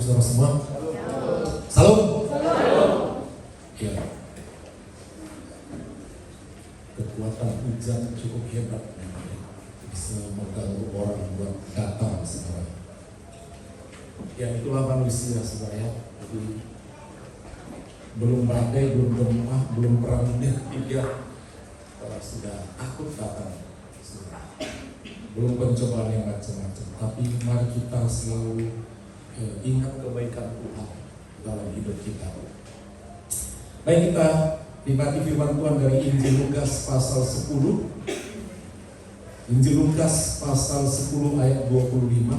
saudara semua. Salam. Ya. Kekuatan hujan cukup hebat, bisa mengganggu orang buat datang sekarang. Ya itulah manusia sebenarnya. Jadi belum badai, belum gempa, belum perang dunia ketiga, sudah takut datang. Belum pencobaan yang macam-macam. Tapi mari kita selalu ingat kebaikan Tuhan dalam hidup kita. Baik, kita nikmati firman Tuhan dari Injil Lukas pasal 10. Injil Lukas pasal 10 ayat 25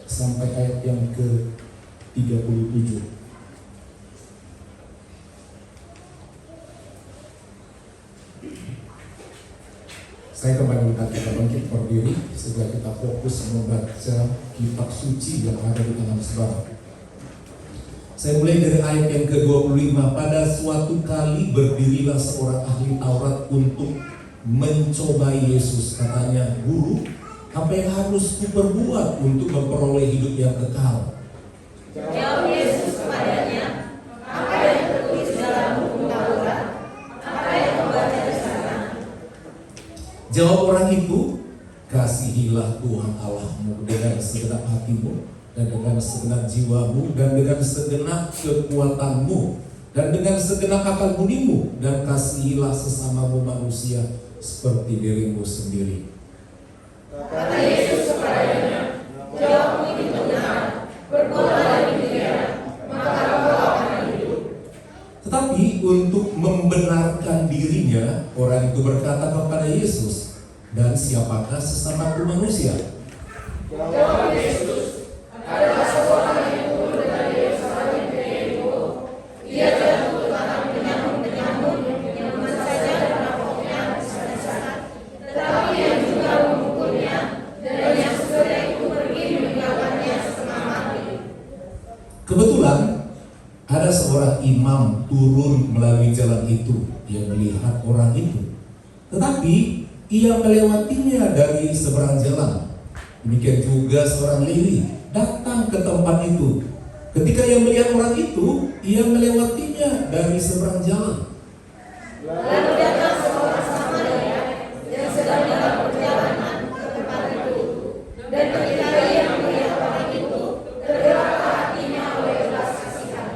sampai ayat yang ke-37. Saya kembali minta kita bangkit berdiri sehingga kita fokus membaca kitab suci yang ada di tangan saudara. Saya mulai dari ayat yang ke-25. Pada suatu kali berdirilah seorang ahli Taurat untuk mencobai Yesus. Katanya, "Guru, apa yang harus kuperbuat untuk memperoleh hidup yang kekal?" Jawab Yesus kepadanya, "Apa yang tertulis dalam hukum Taurat? Apa yang membaca di sana?" Jawab orang itu, "Kasihilah Tuhan Allahmu dengan segenap hatimu, dan dengan segenap jiwamu, dan dengan segenap kekuatanmu, dan dengan segenap akal budimu, dan kasihilah sesamamu manusia seperti dirimu sendiri." Kata Yesus kepadanya, "Jawabmu itu benar, berbuatlah demikian, maka engkau akan hidup." Tetapi untuk membenarkan dirinya, orang itu berkata kepada Yesus, "Dan siapakah sesamaku manusia?" Jawab Yesus, "Adalah seorang yang turun dari Yerusalem ke Yeriko. Ia jatuh ke tangan penyamun-penyamun yang bukan saja merampoknya habis-habisan, tetapi yang juga memukulnya, dan yang segera itu pergi meninggalkannya setengah mati." Kebetulan ada seorang imam turun melalui jalan itu. Ia melihat orang itu, tetapi ia melewatinya dari seberang jalan. Demikian juga seorang Lewi datang ke tempat itu. Ketika ia melihat orang itu, ia melewatinya dari seberang jalan. Lalu datang seorang Samaria yang sedang dalam perjalanan ke tempat itu, dan ketika ia melihat orang itu, tergeraklah hatinya oleh belas kasihan.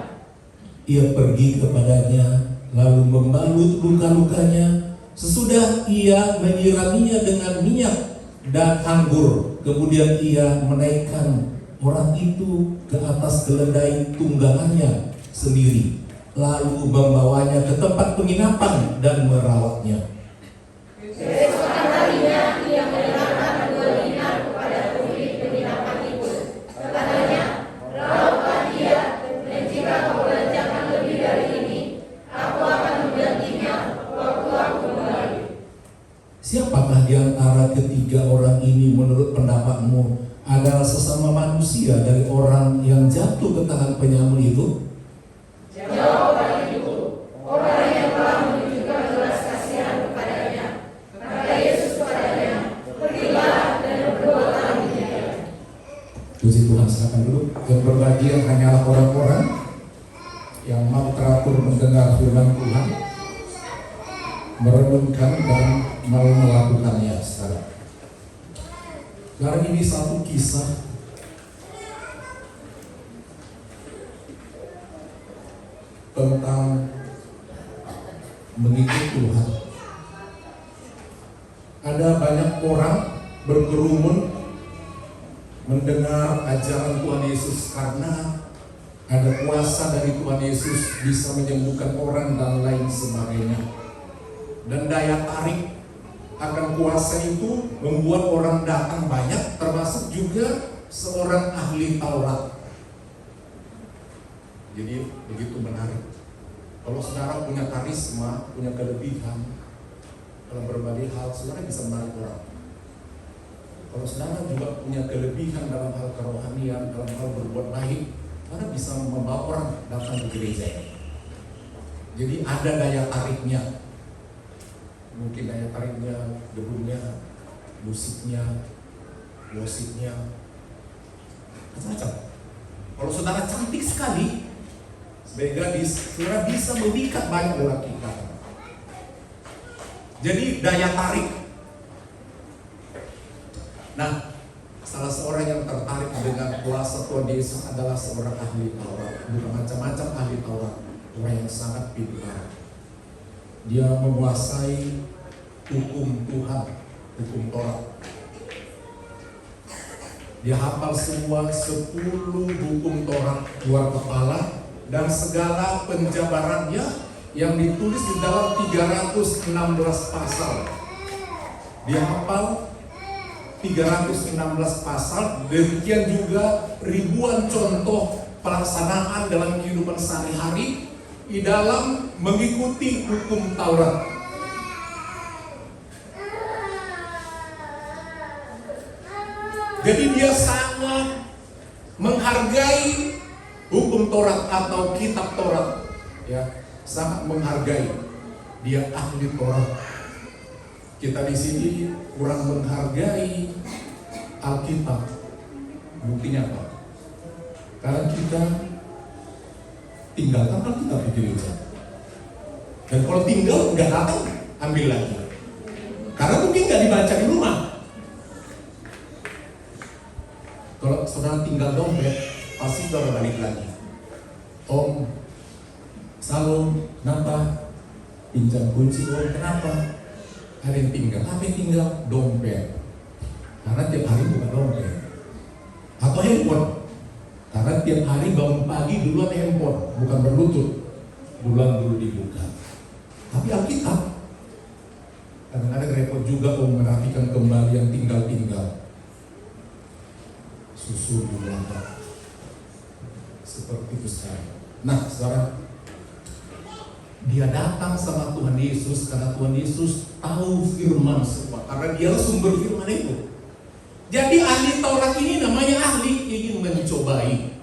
Ia pergi kepadanya, lalu membalut luka-lukanya. Sesudah ia menyiraminya dengan minyak dan anggur, kemudian ia menaikkan orang itu ke atas keledai tunggangannya sendiri, lalu membawanya ke tempat penginapan dan merawatnya. Keesokan harinya ia menyerahkan 2 dinar kepada pemilik penginapan itu. Katanya, "Rawatlah dia, dan jika kau belanjakan lebih dari ini, aku akan menggantinya waktu aku kembali." Siapakah di antara ketiga orang ini menurut pendapatmu adalah sesama manusia dari orang yang jatuh ke tangan penyamun itu? Jawab orang itu, "Orang yang telah menunjukkan belas kasihan kepadanya." Kata Yesus kepadanya, "Pergilah dan berbuatlah demikian." Puji Tuhan, silakan dulu. Yang berbahagia hanyalah orang-orang yang mau teratur mendengar firman Tuhan, merenungkan dan mau melakukannya sekarang. Sekarang ini satu kisah tentang mengikut Tuhan. Ada banyak orang berkerumun mendengar ajaran Tuhan Yesus karena ada kuasa dari Tuhan Yesus bisa menyembuhkan orang dan lain sebagainya. Dan daya tarik akan kuasa itu membuat orang datang banyak, termasuk juga seorang ahli Taurat. Jadi begitu menarik. Kalau saudara punya karisma, punya kelebihan dalam berbagai hal, saudara bisa menarik orang. Kalau saudara juga punya kelebihan dalam hal kerohanian, dalam hal berbuat baik, saudara bisa membawa orang datang ke gereja ini. Jadi ada daya tariknya. Mungkin daya tariknya, gedungnya, musiknya, musiknya, macam-macam. Kalau saudara cantik sekali sebagai gadis, saudara bisa memikat banyak lelaki. Jadi daya tarik. Nah, salah seorang yang tertarik dengan kuasa Tuhan Yesus adalah seorang ahli Taurat. Bukan macam-macam ahli Taurat, orang yang sangat pintar. Dia menguasai hukum Tuhan, hukum Taurat. Dia hafal semua 10 hukum Taurat luar kepala dan segala penjabarannya yang ditulis di dalam 316 pasal. Dia hafal 316 pasal, demikian juga ribuan contoh pelaksanaan dalam kehidupan sehari-hari di dalam mengikuti hukum Taurat. Jadi dia sangat menghargai hukum Taurat atau kitab Taurat, ya, sangat menghargai. Dia ahli Taurat. Kita di sini kurang menghargai Alkitab. Buktinya apa? Karena kita tinggalkan Alkitab di gereja. Dan kalau tinggal nggak datang, ambil lagi. Karena mungkin nggak dibaca di rumah. Kalau saudara tinggal dompet, pasti saudara balik lagi. Om, salam, kenapa? Pinjam kunci om, kenapa? Ada yang tinggal, apa yang tinggal? Dompet. Karena tiap hari buka dompet. Atau handphone. Karena tiap hari bangun pagi duluan handphone, bukan berlutut. Duluan dulu dibuka. Tapi Alkitab, kadang-kadang repot juga om merapikan kembali yang tinggal-tinggal. Susul di belakang. Seperti itu sekarang. Nah, saudara, dia datang sama Tuhan Yesus karena Tuhan Yesus tahu firman semua, karena dia sumber firman itu. Jadi ahli Taurat ini namanya ahli, ingin mencobai.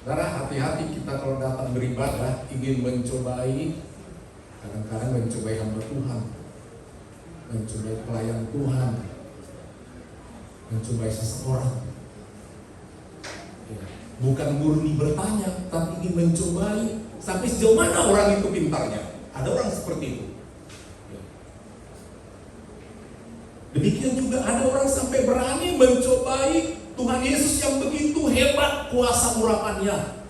Saudara, hati-hati kita kalau datang beribadah ingin mencobai, kadang-kadang mencobai hamba Tuhan, mencobai pelayan Tuhan, mencobai seseorang. Bukan murni bertanya, tapi ingin mencobai sampai sejauh mana orang itu pintarnya. Ada orang seperti itu. Demikian juga ada orang sampai berani mencobai Tuhan Yesus yang begitu hebat kuasa urapannya.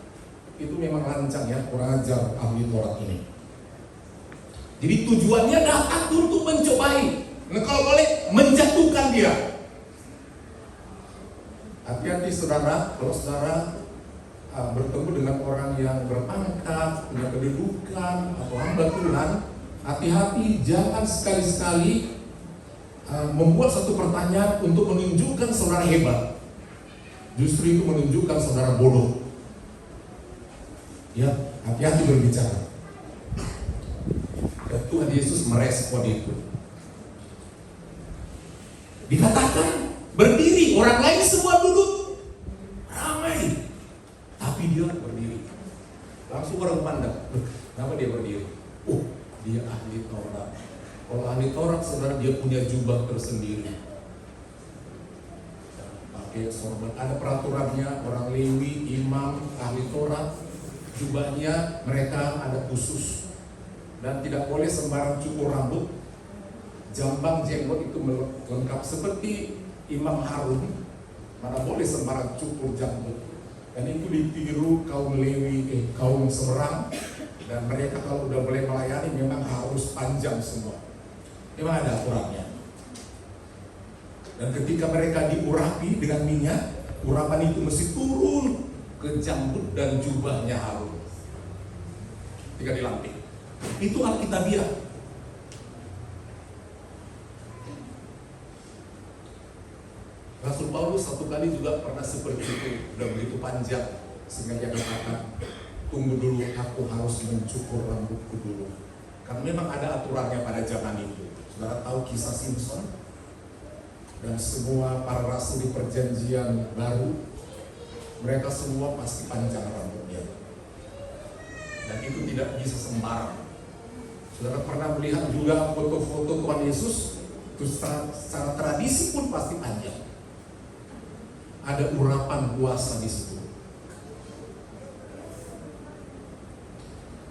Itu memang rancang ya, kurang ajar ahli Taurat ini. Jadi tujuannya datang untuk mencobai. Nah, kalau boleh menjatuhkan dia. Hati-hati saudara, kalau saudara bertemu dengan orang yang berpangkat, punya kedudukan, atau hamba Tuhan, hati-hati, jangan sekali-sekali membuat satu pertanyaan untuk menunjukkan saudara hebat. Justru itu menunjukkan saudara bodoh. Ya, hati-hati berbicara. Dan Tuhan Yesus merespon itu. Dikatakan berdiri, orang lain semua duduk ramai, tapi dia berdiri. Langsung orang pandang, kenapa dia berdiri? Oh, dia ahli Taurat. Kalau ahli Taurat, saudara, dia punya jubah tersendiri, pakai sorban. Ada peraturannya, orang Lewi, imam, ahli Taurat, jubahnya mereka ada khusus. Dan tidak boleh sembarang cukur rambut. Jambang jenggot itu lengkap seperti Imam Harun, mana boleh sembarang cukur janggut. Dan itu ditiru kaum Lewi, kaum Semerang. Dan mereka kalau udah boleh melayani memang harus panjang semua. Memang ada aturannya. Dan ketika mereka diurapi dengan minyak, urapan itu mesti turun ke janggut dan jubahnya Harun ketika dilantik. Itu Alkitabiah. Rasul Paulus satu kali juga pernah seperti itu, udah begitu panjang sehingga dia katakan, tunggu dulu, aku harus mencukur rambutku dulu. Karena memang ada aturannya pada zaman itu. Saudara tahu kisah Simpson dan semua para rasul di perjanjian baru, mereka semua pasti panjang rambutnya. Dan itu tidak bisa sembarang. Saudara pernah melihat juga foto-foto Tuhan Yesus, itu secara tradisi pun pasti panjang. Ada urapan kuasa di situ.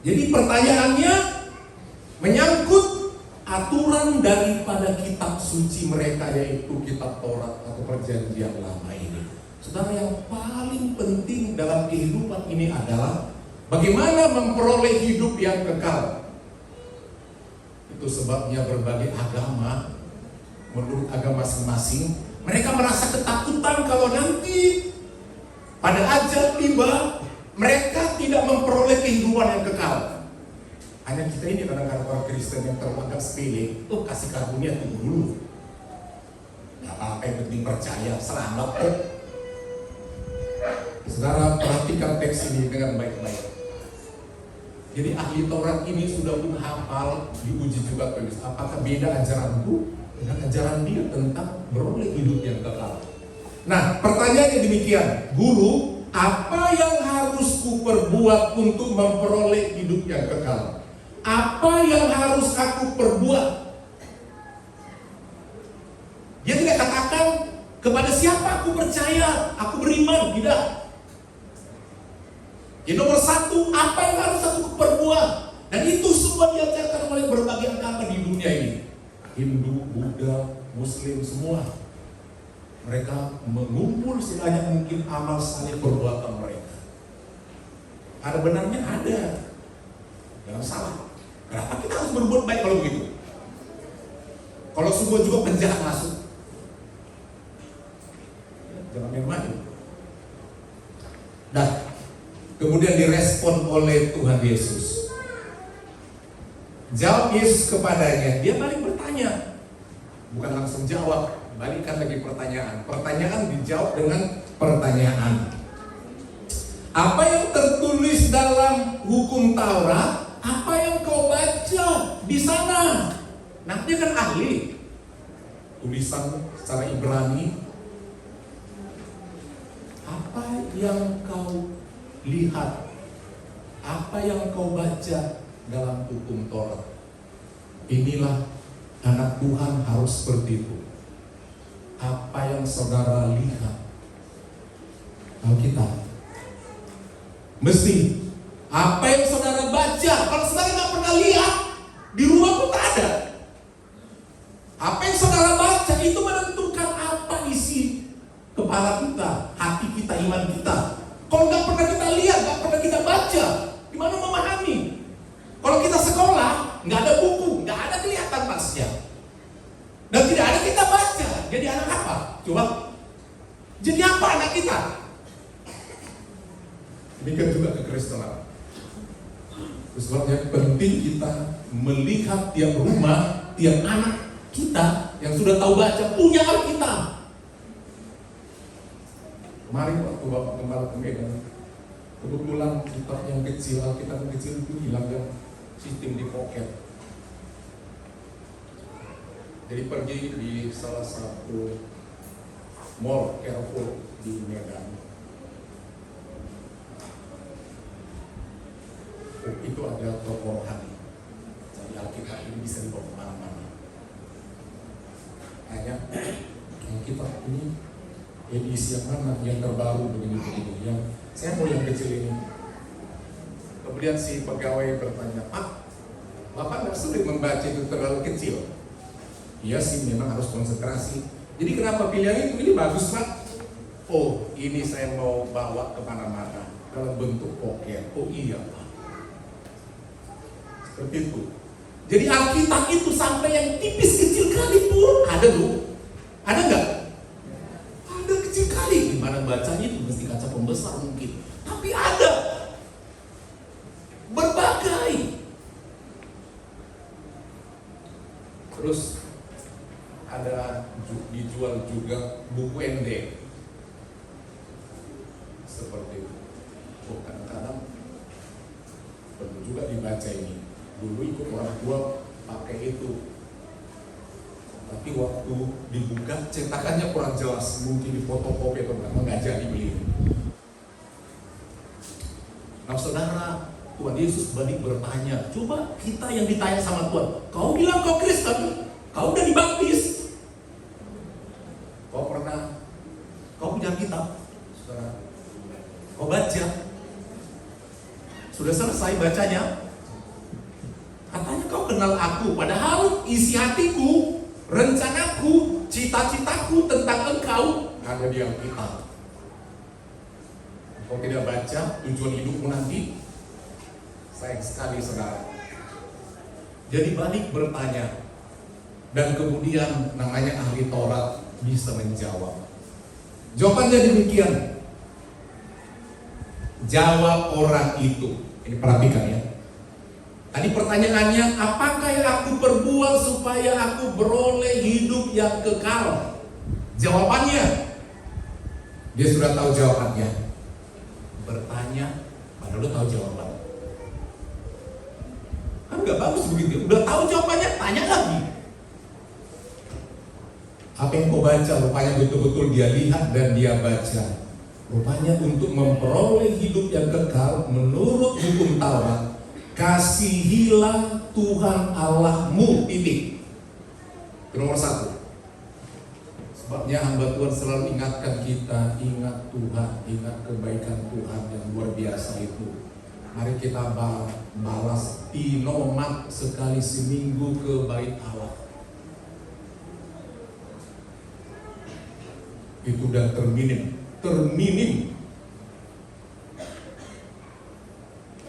Jadi pertanyaannya menyangkut aturan daripada kitab suci mereka, yaitu kitab Taurat atau perjanjian lama ini. Saudara, yang paling penting dalam kehidupan ini adalah bagaimana memperoleh hidup yang kekal. Itu sebabnya berbagai agama, menurut agama masing-masing, mereka merasa ketakutan kalau nanti pada ajal tiba mereka tidak memperoleh kehidupan yang kekal. Hanya kita ini kadang-kadang orang Kristen yang terlalu sepele, kasih karunia tunggu dulu. Gak apa-apa, yang penting percaya, selamat kok. Saudara, perhatikan teks ini dengan baik-baik. Jadi ahli Taurat ini sudah pun hafal, diuji juga tulis. Apakah beda ajaranku dengan ajaran dia tentang beroleh hidup yang kekal? Nah, pertanyaannya demikian, Guru, apa yang harus kuperbuat untuk memperoleh hidup yang kekal? Apa yang harus aku perbuat? Dia tidak katakan kepada siapa aku percaya, aku beriman, tidak. Yang nomor satu, apa yang harus aku perbuat? Dan itu semua diajarkan oleh berbagai agama di dunia ini. Hindu, Buddha, Muslim, semua. Mereka mengumpul sebanyak mungkin amal saleh perbuatan mereka. Ada benarnya? Ada. Jangan salah. Kenapa kita harus berbuat baik kalau begitu? Kalau semua juga penjahat masuk, jangan main-main. Nah, kemudian direspon oleh Tuhan Yesus. Jawab Yesus kepadanya, dia balik bertanya, bukan langsung jawab, balikkan lagi pertanyaan. Pertanyaan dijawab dengan pertanyaan. Apa yang tertulis dalam hukum Taurat? Apa yang kau baca di sana? Nah, dia kan ahli tulisan secara Ibrani. Apa yang kau lihat? Apa yang kau baca dalam hukum Taurat? Inilah anak Tuhan harus seperti itu. Apa yang saudara lihat? Alkitab. Mesti. Apa yang saudara baca? Kalau saudara nggak pernah lihat, di rumah pun tak ada. Apa yang saudara baca itu menentukan apa isi kepala kita, hati kita, iman kita. Kalau nggak pernah kita lihat, nggak pernah kita baca, gimana memahami? Kalau kita sekolah, nggak ada buku, nggak ada kelihatan tasnya, dan tidak ada kita baca, jadi anak apa? Coba, jadi apa anak kita? Demikian juga kekristenan. Sebabnya penting kita melihat tiap rumah, tiap anak kita yang sudah tahu baca punya Alkitab. Kemarin waktu Bapak Gembala ke Medan, kebetulan kitab yang kecil, Alkitab yang kecil itu hilang, yang sistem di pocket. Jadi pergi di salah satu mall Carrefour di Medan. Itu ada toko rohani. Jadi Alkitab ini bisa dibawa kemana-mana. Hanya Alkitab ini edisi yang mana, yang terbaru begini-begini. Yang saya mau yang kecil ini. Kemudian si pegawai bertanya, Pak, Bapak nggak sulit membaca itu terlalu kecil? Iya sih, memang harus konsentrasi. Jadi kenapa pilihan itu? Ini bagus, Pak. Oh, ini saya mau bawa kemana-mana dalam bentuk pocket. Oh iya, Pak. Seperti itu. Jadi Alkitab itu sampai yang tipis kecil kali pun ada loh. Ada nggak? Ada kecil kali. Gimana bacanya itu mesti kaca pembesar mungkin. Tapi ada. Berbagai. Terus ada dijual juga buku endek. Seperti itu. Oh, kadang-kadang perlu juga dibaca ini. Dulu ikut orang tua pakai itu, tapi waktu dibuka cetakannya kurang jelas, mungkin difotokopi atau nggak jadi beli. Nah saudara, Tuhan Yesus balik bertanya, coba kita yang ditanya sama Tuhan, kau bilang kau Kristen, kau udah dibaptis, kau punya kitab, saudara, kau baca, sudah selesai bacanya. rencanaku, cita-citaku tentang engkau ada di Alkitab. Kau tidak baca tujuan hidupmu nanti? Sayang sekali saudara. Jadi balik bertanya, dan kemudian namanya ahli Taurat bisa menjawab. Jawabannya demikian. Jawab orang itu. Ini perhatikan ya. Tadi pertanyaannya, apakah yang aku perbuat supaya aku beroleh hidup yang kekal? Jawabannya, dia sudah tahu jawabannya. Bertanya, padahal udah tahu jawaban. Kan gak bagus begitu. Udah tahu jawabannya, tanya lagi. Apa yang kau baca? Rupanya betul-betul dia lihat dan dia baca. Rupanya untuk memperoleh hidup yang kekal menurut hukum Taurat, kasihilah Tuhan Allahmu, titik. Itu nomor 1. Sebabnya hamba Tuhan selalu ingatkan kita, ingat Tuhan, ingat kebaikan Tuhan yang luar biasa itu. Mari kita balas tinomat sekali seminggu ke bait Allah. Itu udah terminim.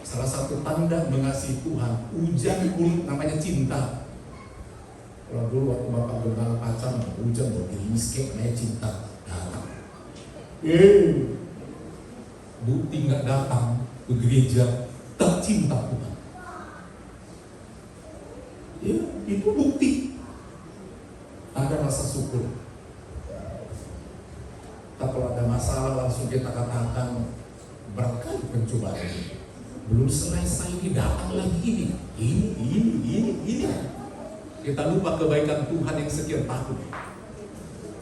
Salah satu tanda mengasihi Tuhan, hujan pun namanya cinta. Kalau dulu waktu bapak gembala pacaran, hujan begini skep namanya cinta. Datang. Bukti nggak datang ke gereja, tak cinta Tuhan. Ya, itu bukti. Ada rasa syukur. Tak kalau ada masalah langsung kita katakan berkali pencobaan ini. Belum selesai ini datang lagi ini. Kita lupa kebaikan Tuhan yang sekian tahun.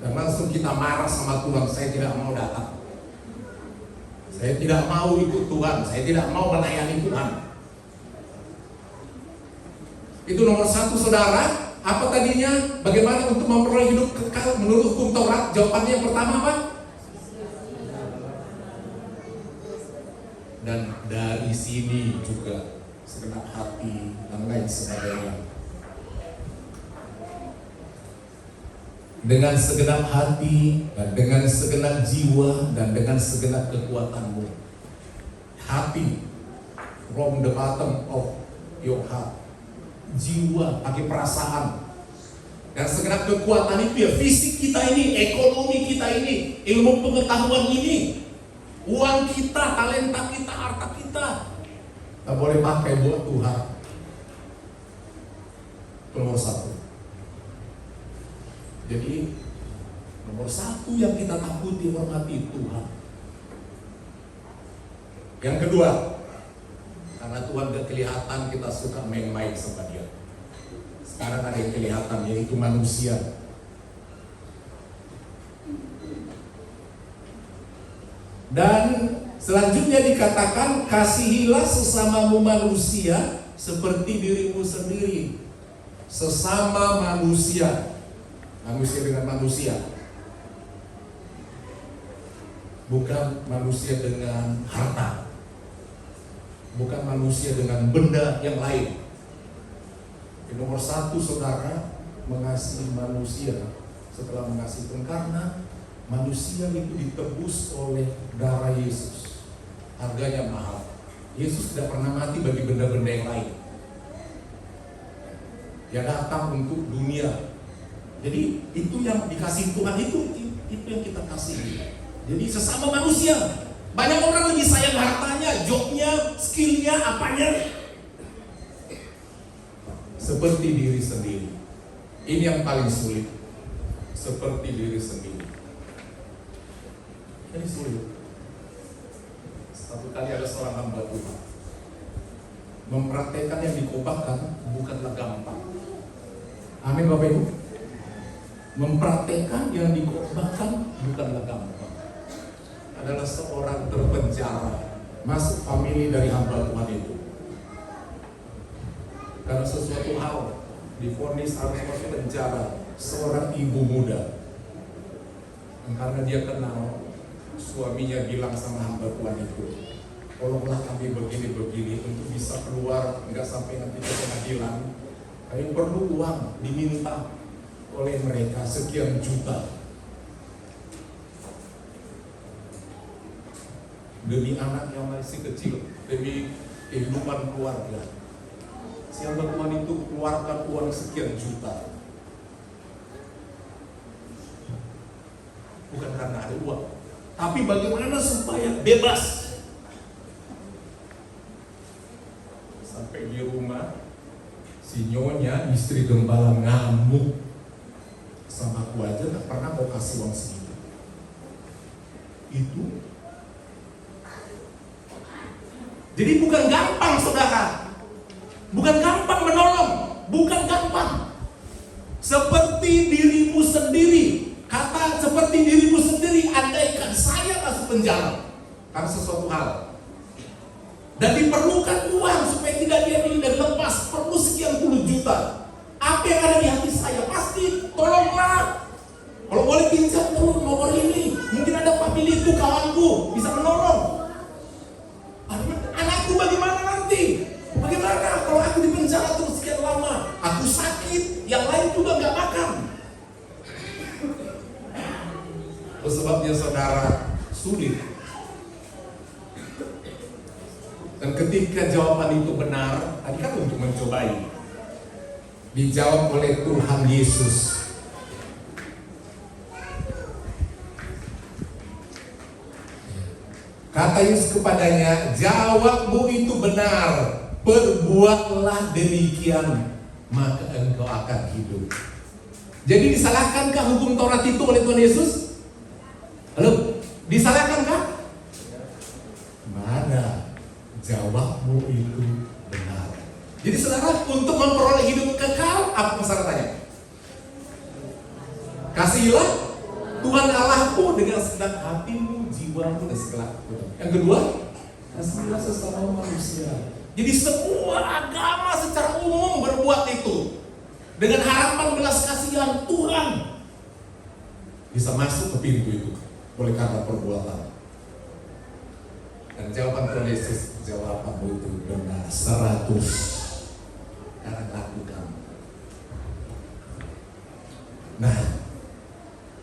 Dan langsung kita marah sama Tuhan, saya tidak mau datang. Saya tidak mau ikut Tuhan, saya tidak mau melayani Tuhan. Itu nomor 1 saudara. Apa tadinya? Bagaimana untuk memperoleh hidup kekal menurut hukum Taurat? Jawabannya yang pertama apa? Dan dari sini juga segenap hati dan lain sebagainya. Dengan segenap hati dan dengan segenap jiwa dan dengan segenap kekuatanmu. Hati, from the bottom of your heart. Jiwa, pakai perasaan. Dan segenap kekuatan itu ya, fisik kita ini, ekonomi kita ini, ilmu pengetahuan ini, uang kita, talenta kita, harta kita. Kita boleh pakai buat Tuhan. Nomor 1. Jadi nomor 1 yang kita takuti, hormati Tuhan. Yang kedua, karena Tuhan gak kelihatan, kita suka main-main sama Dia. Sekarang ada yang kelihatan, yaitu manusia. Dan selanjutnya dikatakan, kasihilah sesamamu manusia seperti dirimu sendiri. Sesama manusia. Manusia dengan manusia, bukan manusia dengan harta, bukan manusia dengan benda yang lain. Nomor 1 saudara, mengasihi manusia setelah mengasihi Tuhan, karena manusia itu ditebus oleh darah Yesus. Harganya mahal. Yesus tidak pernah mati bagi benda-benda yang lain. Dia datang untuk dunia. Jadi itu yang dikasih Tuhan, itu yang kita kasih. Jadi sesama manusia. Banyak orang lebih sayang hartanya, jobnya, skillnya, apanya. Seperti diri sendiri. Ini yang paling sulit. Seperti diri sendiri. Ini sulit. Satu kali ada seorang hamba Tuhan mempraktekkan yang dikobahkan bukanlah gampang. Amin Bapak Ibu. Mempraktekkan yang dikotbahkan bukanlah gampang. Adalah seorang terpenjara, masuk famili dari hamba Tuhan itu. Karena sesuatu hal divonis harus masuk penjara, seorang ibu muda. Dan karena dia kenal, suaminya bilang sama hamba Tuhan itu, tolonglah kami begini-begini untuk bisa keluar, enggak sampai nanti ke pengadilan. Kami perlu uang, diminta. oleh mereka sekian juta demi anak yang masih kecil, demi kehidupan keluarga. Siapa Tuhan itu keluarkan uang sekian juta, bukan karena ada uang, tapi bagaimana supaya bebas. Sampai di rumah, si nyonya istri gembala ngamuk, sama aku aja gak pernah mau kasih uang segitu. Itu jadi bukan gampang, saudara. Bukan gampang menolong, bukan gampang. Seperti dirimu sendiri. Kata seperti dirimu sendiri, andaikan saya masuk penjara karena sesuatu hal dan diperlukan uang supaya tidak diambil dan lepas, perlu sekian puluh juta. Apa yang ada di hati saya? Pasti tolonglah. Kalau boleh pinjam dulu nomor ini, mungkin ada family itu kawanku bisa menolong. Anakku bagaimana nanti? Bagaimana kalau aku di penjara terus sekian lama? Aku sakit, yang lain juga gak makan. Itu sebabnya saudara sulit. Dan ketika jawaban itu benar, tadi kan untuk mencobai, dijawab oleh Tuhan Yesus. Kata Yesus kepadanya, jawabmu itu benar, perbuatlah demikian, maka engkau akan hidup. Jadi disalahkankah hukum Taurat itu oleh Tuhan Yesus? Halo, disalahkankah? Mana? Jawabmu itu benar. Jadi saudara, untuk memperoleh hidup kekal, apa persyaratannya? Kasihilah Tuhan Allahmu dengan segenap hatimu, jiwamu, dan segala. Yang kedua, kasihilah sesama manusia. Jadi semua agama secara umum berbuat itu dengan harapan belas kasihan Tuhan bisa masuk ke pintu itu oleh karena perbuatan. Dan jawaban Tuhan Yesus, jawabanmu itu benar 100 karena lakukan. Nah,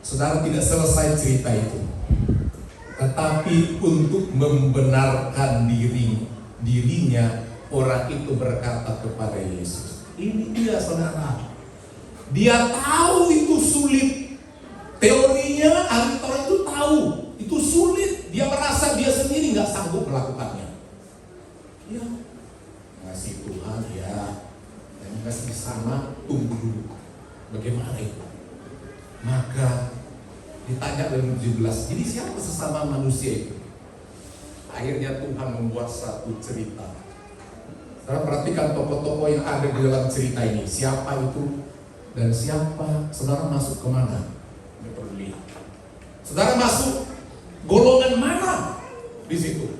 saudara, tidak selesai cerita itu, tetapi untuk membenarkan dirinya, orang itu berkata kepada Yesus. Ini dia, saudara. Dia tahu itu sulit. Teorinya ahli Taurat itu tahu itu sulit. Dia merasa dia sendiri nggak sanggup melakukannya. Ya, ngasih Tuhan ya, dan ngasih sana, tunggu dulu. Bagaimana itu? Maka ditanya dalam 17. Jadi siapa sesama manusia itu? Akhirnya Tuhan membuat satu cerita. Saudara perhatikan tokoh-tokoh yang ada di dalam cerita ini. Siapa itu dan siapa? Saudara masuk kemana? Ini perlu lihat. Saudara masuk golongan mana di situ?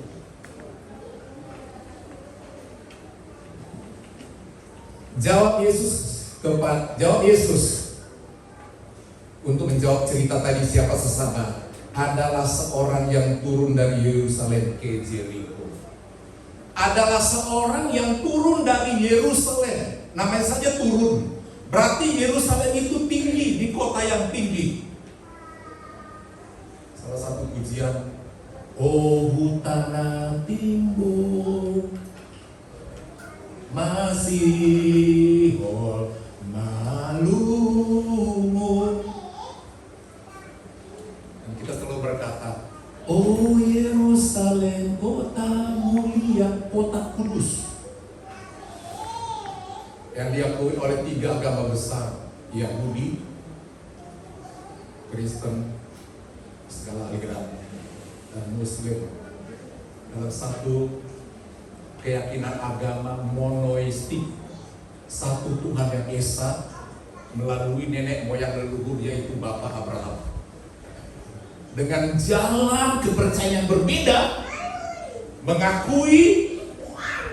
Jawab Yesus untuk menjawab cerita tadi siapa sesama, adalah seorang yang turun dari Yerusalem ke Jericho. Adalah seorang yang turun dari Yerusalem. Namanya saja turun. Berarti Yerusalem itu tinggi, di kota yang tinggi. Salah satu pujian, oh hutana timbul masih malumur. Dan kita selalu berkata, oh Yerusalem, kota mulia, kota kudus, yang diakui oleh 3 agama besar, Yahudi, Kristen, segala aliran, dan Muslim, dalam satu keyakinan agama monoistik, satu Tuhan yang esa melalui nenek moyang leluhur, yaitu Bapak Abraham. Dengan jalan kepercayaan berbeda, mengakui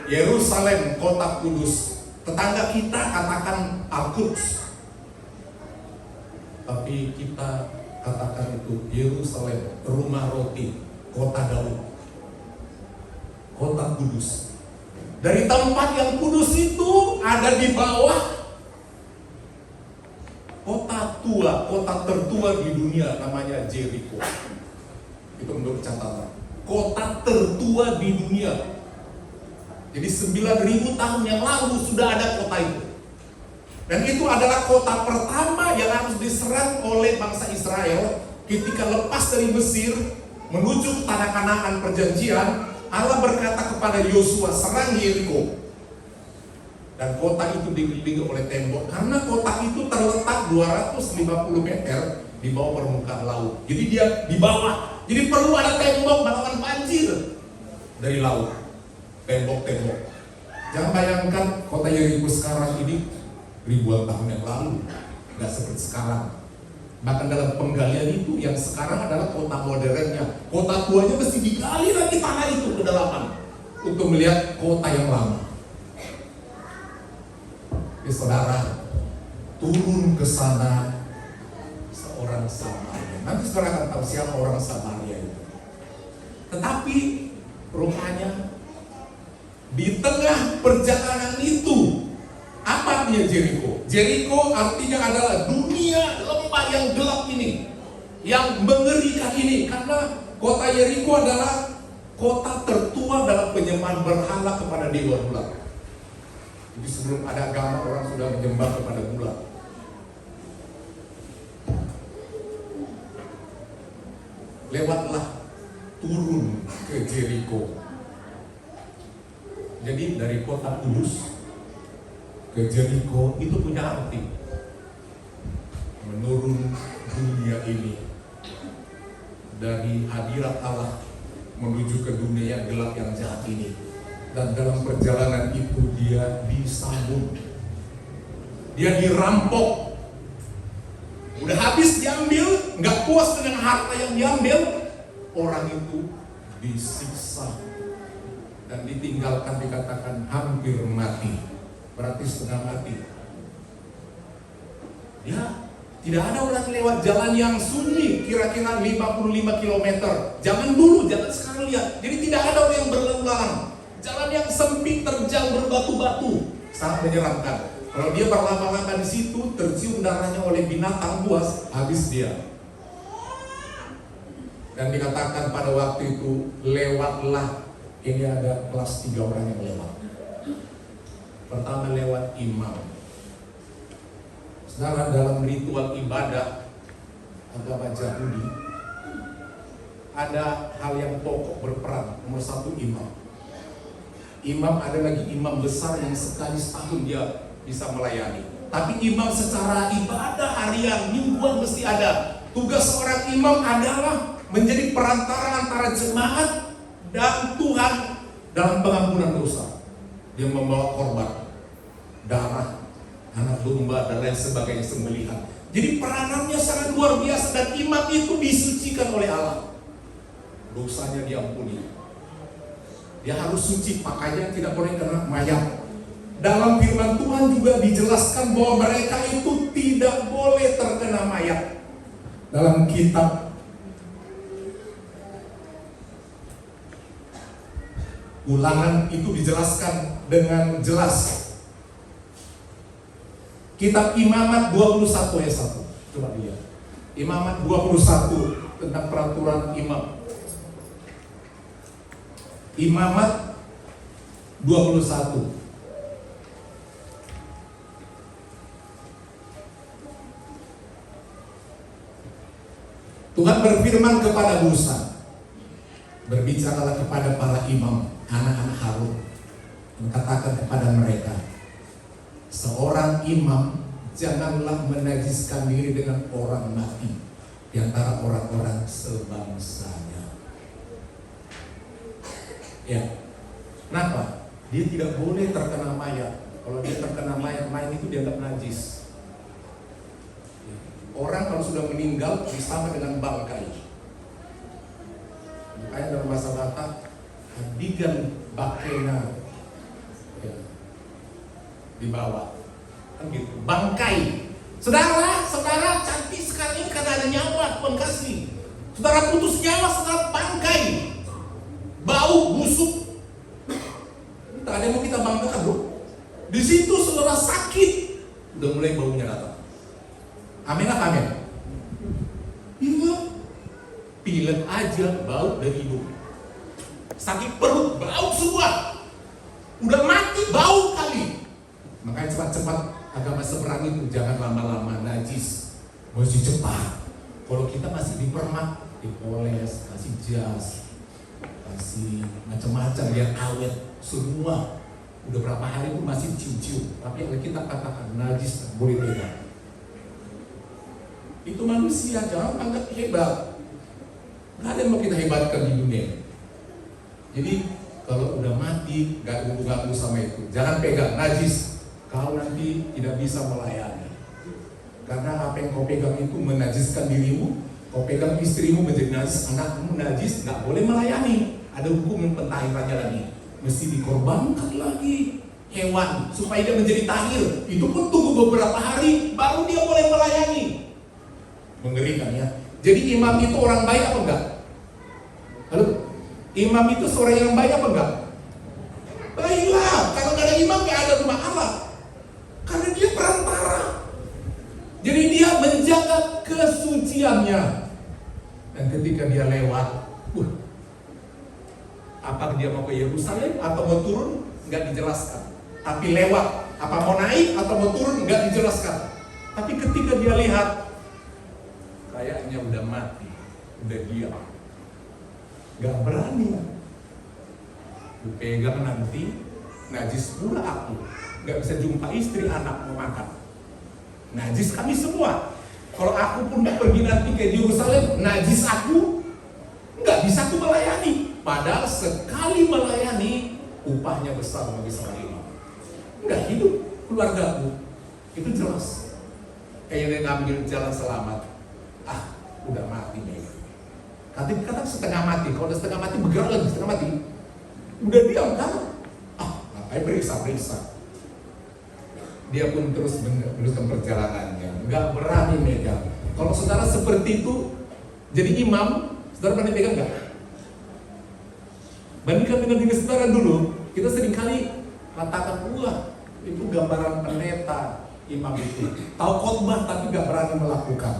Yerusalem kota kudus. Tetangga kita katakan Al-Quds, tapi kita katakan itu Yerusalem, rumah roti, kota Daud, kota kudus. Dari tempat yang kudus itu ada di bawah kota kota tertua di dunia namanya Jericho. Itu menurut catatan. Kota tertua di dunia. Jadi 9.000 tahun yang lalu sudah ada kota itu. Dan itu adalah kota pertama yang harus diserang oleh bangsa Israel ketika lepas dari Mesir menuju tanah Kanaan perjanjian. Allah berkata kepada Yosua, serang Jericho. Dan kota itu dikelilingi oleh tembok karena kota itu terletak 250 meter di bawah permukaan laut. Jadi dia di bawah. Jadi perlu ada tembok melawan banjir dari laut. Tembok-tembok. Jangan bayangkan kota Jericho sekarang ini ribuan tahun yang lalu, nggak seperti sekarang. Bahkan dalam penggalian itu yang sekarang adalah kota modernnya, kota tuanya mesti digali lagi tanah itu ke dalaman untuk melihat kota yang lama. Saudara, turun ke sana seorang Samaria. Nanti saudara akan tahu siapa orang Samaria itu. Tetapi rupanya di tengah perjalanan itu, apa artinya Jericho? Jericho artinya adalah dunia lembah yang gelap ini, yang mengerikan ini. Karena kota Jericho adalah kota tertua dalam penyembahan berhala kepada dewa bulan. Jadi sebelum ada agama, orang sudah menyembah kepada bulan. Lewatlah turun ke Jericho. Jadi dari kota Kudus ke Jericho itu punya arti menurun dunia ini dari hadirat Allah menuju ke dunia yang gelap yang jahat ini. Dan dalam perjalanan itu dia disambut, dia dirampok, udah habis diambil, nggak puas dengan harta yang diambil, orang itu disiksa dan ditinggalkan, dikatakan hampir mati, berarti setengah mati. Ya, tidak ada orang lewat jalan yang sunyi, kira-kira 55 km. Jangan dulu, jangan sekarang lihat. Jadi tidak ada orang yang berlalu lalang. Jalan yang sempit, terjal, berbatu-batu, sangat menyeramkan. Kalau dia berlama-lama di situ, tercium darahnya oleh binatang buas, habis dia. Dan dikatakan pada waktu itu, lewatlah. Ini ada kelas 3 orang yang lewat. Pertama lewat imam. Saudara, dalam ritual ibadah agama Yahudi ada hal yang pokok berperan. Nomor 1 imam. Imam ada lagi imam besar yang sekali setahun dia bisa melayani. Tapi imam secara ibadah harian, mingguan mesti ada. Tugas seorang imam adalah menjadi perantara antara jemaat dan Tuhan dalam pengampunan dosa. Dia membawa korban, darah, anak domba dan lain sebagainya sembelihan. Jadi peranannya sangat luar biasa dan imam itu disucikan oleh Allah. Dosanya diampuni. Dia harus suci, pakaian tidak boleh kena mayat. Dalam firman Tuhan juga dijelaskan bahwa mereka itu tidak boleh terkena mayat. Dalam kitab Ulangan itu dijelaskan dengan jelas. Kitab Imamat 21 ayat 1. Coba lihat. Imamat 21 tentang peraturan imam. Imamat 21. Tuhan berfirman kepada Musa, berbicaralah kepada para imam, anak-anak Harun, dan katakan kepada mereka, seorang imam janganlah menajiskan diri dengan orang mati di antara orang-orang sebangsanya. Ya, kenapa? Dia tidak boleh terkena mayat. Kalau dia terkena mayat itu dianggap najis. Orang kalau sudah meninggal sama dengan bangkai. Makanya dalam bahasa Batak, digan bakena ya, dibawa, kan gitu. Bangkai. Saudara cantik sekali karena ada nyawa Tuhan kasih. Saudara putus nyawa, saudara bangkai. Bau busuk. Tak ada yang mau kita banggakan, bro. Di situ saudara sakit, udah mulai baunya datang. Amin apa amin? Ngilet aja bau dari hidung. Sakit perut bau semua. Udah mati bau kali. Makanya cepat-cepat agama seberang itu, jangan lama-lama najis. Mesti cepat. Kalau kita masih dipermak, dipoles, kasih jas, kasih macam-macam biar awet semua. Udah berapa hari pun masih cium-cium. Tapi kalau kita katakan najis, boleh pegang. Itu manusia, jangan anggap hebat. Nggak ada yang mau kita hebatkan di dunia. Jadi kalau udah mati, gak ganggu sama itu. Jangan pegang, najis. Kau nanti tidak bisa melayani. Karena apa yang kau pegang itu menajiskan dirimu. Kau pegang istrimu menjadi najis, anakmu najis, gak boleh melayani. Ada hukum yang pentahirannya lagi. Mesti dikorbankan lagi hewan supaya dia menjadi tahir. Itu pun tunggu beberapa hari baru dia boleh melayani. Mengerikan ya. Jadi imam itu orang baik apa enggak? Halo? Imam itu seorang yang baik apa enggak? Baiklah. Kalau gak ada imam gak ada rumah Allah. Karena dia perantara. Jadi dia menjaga kesuciannya. Dan ketika dia lewat, apakah dia mau ke Yerusalem atau mau turun? Nggak dijelaskan. Tapi lewat, apa mau naik atau mau turun? Nggak dijelaskan. Tapi ketika dia lihat, kayaknya udah mati, udah diam, nggak berani. Dipegang nanti, najis pula aku, nggak bisa jumpa istri, anak mau makan. Najis kami semua. Kalau aku pun nggak pergi nanti ke Yerusalem, najis aku, nggak bisa aku melayani. Padahal sekali melayani, upahnya besar bagi seorang imam. Nggak hidup keluargaku, itu jelas. Kayak dia ngambil jalan selamat. Udah mati nih. Kadang setengah mati. Kalau udah setengah mati bergerak lagi setengah mati. Udah diam kan? Ngapain periksa. Dia pun terus meneruskan perjalanannya. Nggak berani megang. Kalau saudara seperti itu jadi imam, saudara berani pegang nggak? Bandingkan dengan diri saudara dulu. Kita seringkali katakan, itu gambaran pendeta imam itu. Tahu khotbah tapi nggak berani melakukan.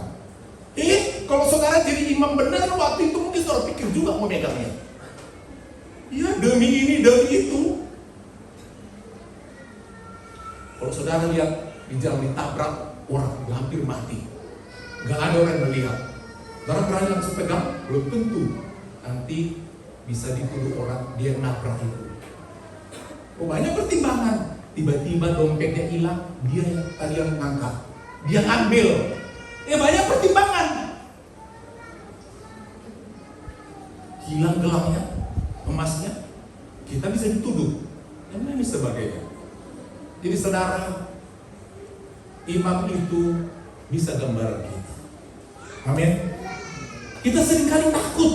Kalau saudara jadi imam benar, waktu itu mungkin saudara pikir juga mau megangnya. Ya demi ini, demi itu. Kalau saudara lihat di jalan ditabrak orang hampir mati, gak ada orang yang melihat, saudara berani langsung pegang? Belum tentu. Nanti bisa dituduh orang dia nabrak itu. Banyak pertimbangan. Tiba-tiba dompetnya hilang, dia yang tadi yang mengangkat, dia ambil. Banyak pertimbangan. Hilang gelangnya, emasnya, kita bisa dituduh dan lain sebagainya. Jadi saudara, imam itu bisa gambar kita. Amin. Kita seringkali takut.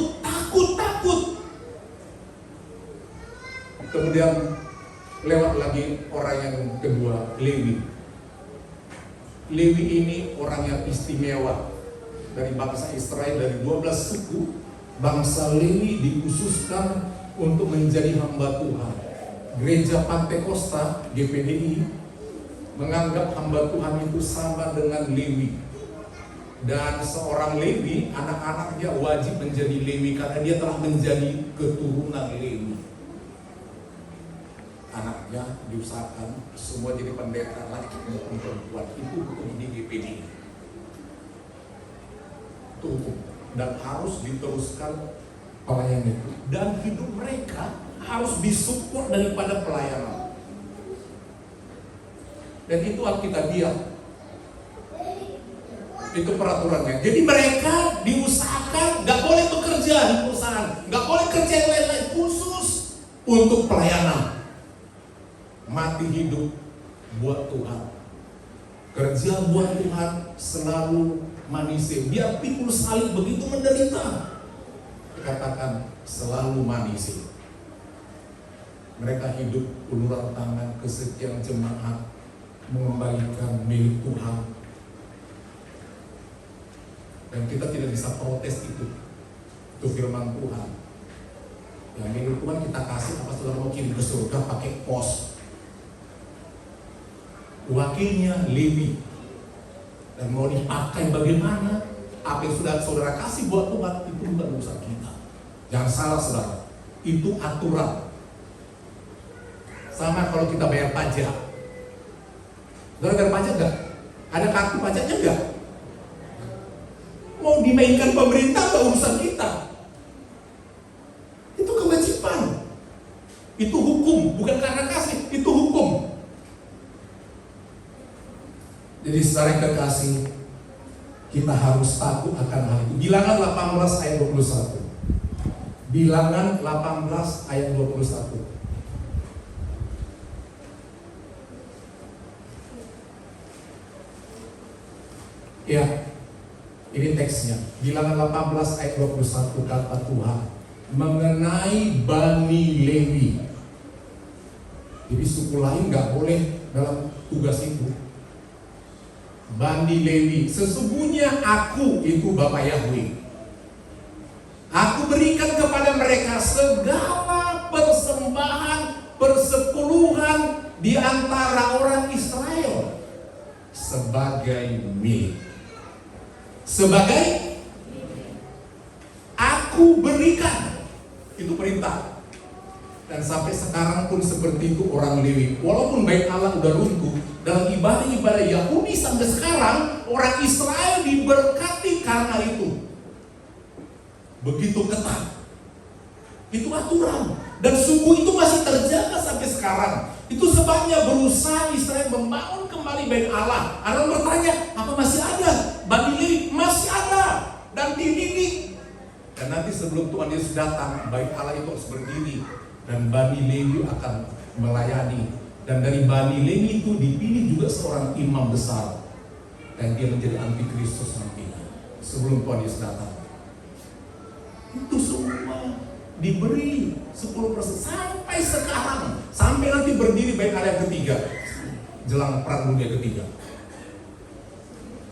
Kemudian lewat lagi orang yang kedua, Lewi. Lewi ini orang yang istimewa dari bangsa Israel, dari 12 suku. Bangsa Lewi dikhususkan untuk menjadi hamba Tuhan. Gereja Pantekosta GPDI menganggap hamba Tuhan itu sama dengan Lewi. Dan seorang Lewi, anak-anaknya wajib menjadi Lewi karena dia telah menjadi keturunan Lewi. Anaknya diusahakan semua jadi pendeta, laki maupun perempuan. Itu hukum di GPDI. Itu hukum. Dan harus diteruskan pelayanan itu. Dan hidup mereka harus disupport daripada pelayanan. Dan itu Alkitabiah. Itu peraturannya. Jadi mereka diusahakan gak boleh bekerja di perusahaan, gak boleh kerja yang lain-lain, khusus untuk pelayanan. Mati hidup buat Tuhan. Kerja buat Tuhan selalu manis. Biar pikul salib begitu menderita, katakan selalu manis. Mereka hidup uluran tangan ke setiap jemaat, mengembalikan milik Tuhan. Dan kita tidak bisa protes itu firman Tuhan. Yang milik Tuhan kita kasih, apa saudara mau kirim ke surga pakai pos. Wakilnya Lewi. Dan mau dipakai bagaimana? Apa yang sudah saudara kasih buat Tuhan itu bukan urusan kita. Jangan salah saudara, itu aturan. Sama kalau kita bayar pajak. Saudara bayar pajak enggak? Ada kartu pajaknya enggak? Mau dimainkan pemerintah enggak urusan kita. Itu kewajiban. Itu hukum, bukan karena kasih, itu hukum. Jadi saudara yang kekasih, kita harus takut akan hal itu. Bilangan 18 ayat 21. Bilangan 18 ayat 21. Ya, ini teksnya. Bilangan 18 ayat 21 kata Tuhan mengenai Bani Lewi. Jadi suku lain nggak boleh dalam tugas itu. Bani Lewi, sesungguhnya aku itu Bapa Yahweh. Aku berikan kepada mereka segala persembahan persepuluhan di antara orang Israel sebagai milik. Sebagai aku berikan, itu perintah. Dan sampai sekarang pun seperti itu orang Lewi. Walaupun bait Allah udah runtuh, dalam ibadah-ibadah Yahudi sampai sekarang orang Israel diberkati karena itu. Begitu ketat. Itu aturan. Dan suku itu masih terjaga sampai sekarang. Itu sebabnya berusaha Israel membangun kembali bait Allah. Orang bertanya, apa masih ada? Bani Lewi masih ada dan dididik. Dan nanti sebelum Tuhan Yesus datang, bait Allah itu harus berdiri dan Bani Lewi akan melayani. Dan dari Bani Lewi itu dipilih juga seorang imam besar dan dia menjadi antikristus nantinya sebelum Tuhan Yesus datang. Itu semua diberi 10% sampai sekarang, sampai nanti berdiri bait Allah yang ketiga jelang perang dunia ketiga.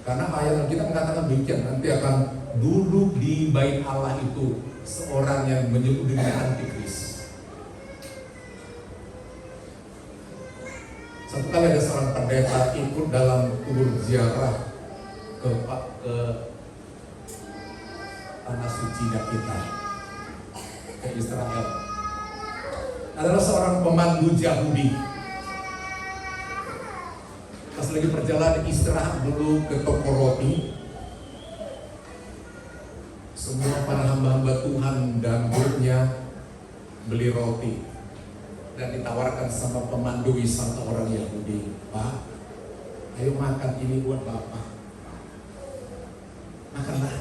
Karena ayat kita mengatakan demikian, nanti akan duduk di bait Allah itu seorang yang menyebut dengan antikris. Satu kali ada seorang pendeta ikut dalam tur ziarah ke tanah suci kita, ke Israel. Adalah seorang pemandu Yahudi. Pas lagi perjalanan istirahat dulu ke toko roti. Semua para hamba-hamba Tuhan dan grupnya beli roti dan ditawarkan sama pemandu wisata orang Yahudi. Pak, ayo makan, ini buat Bapak. Makanlah.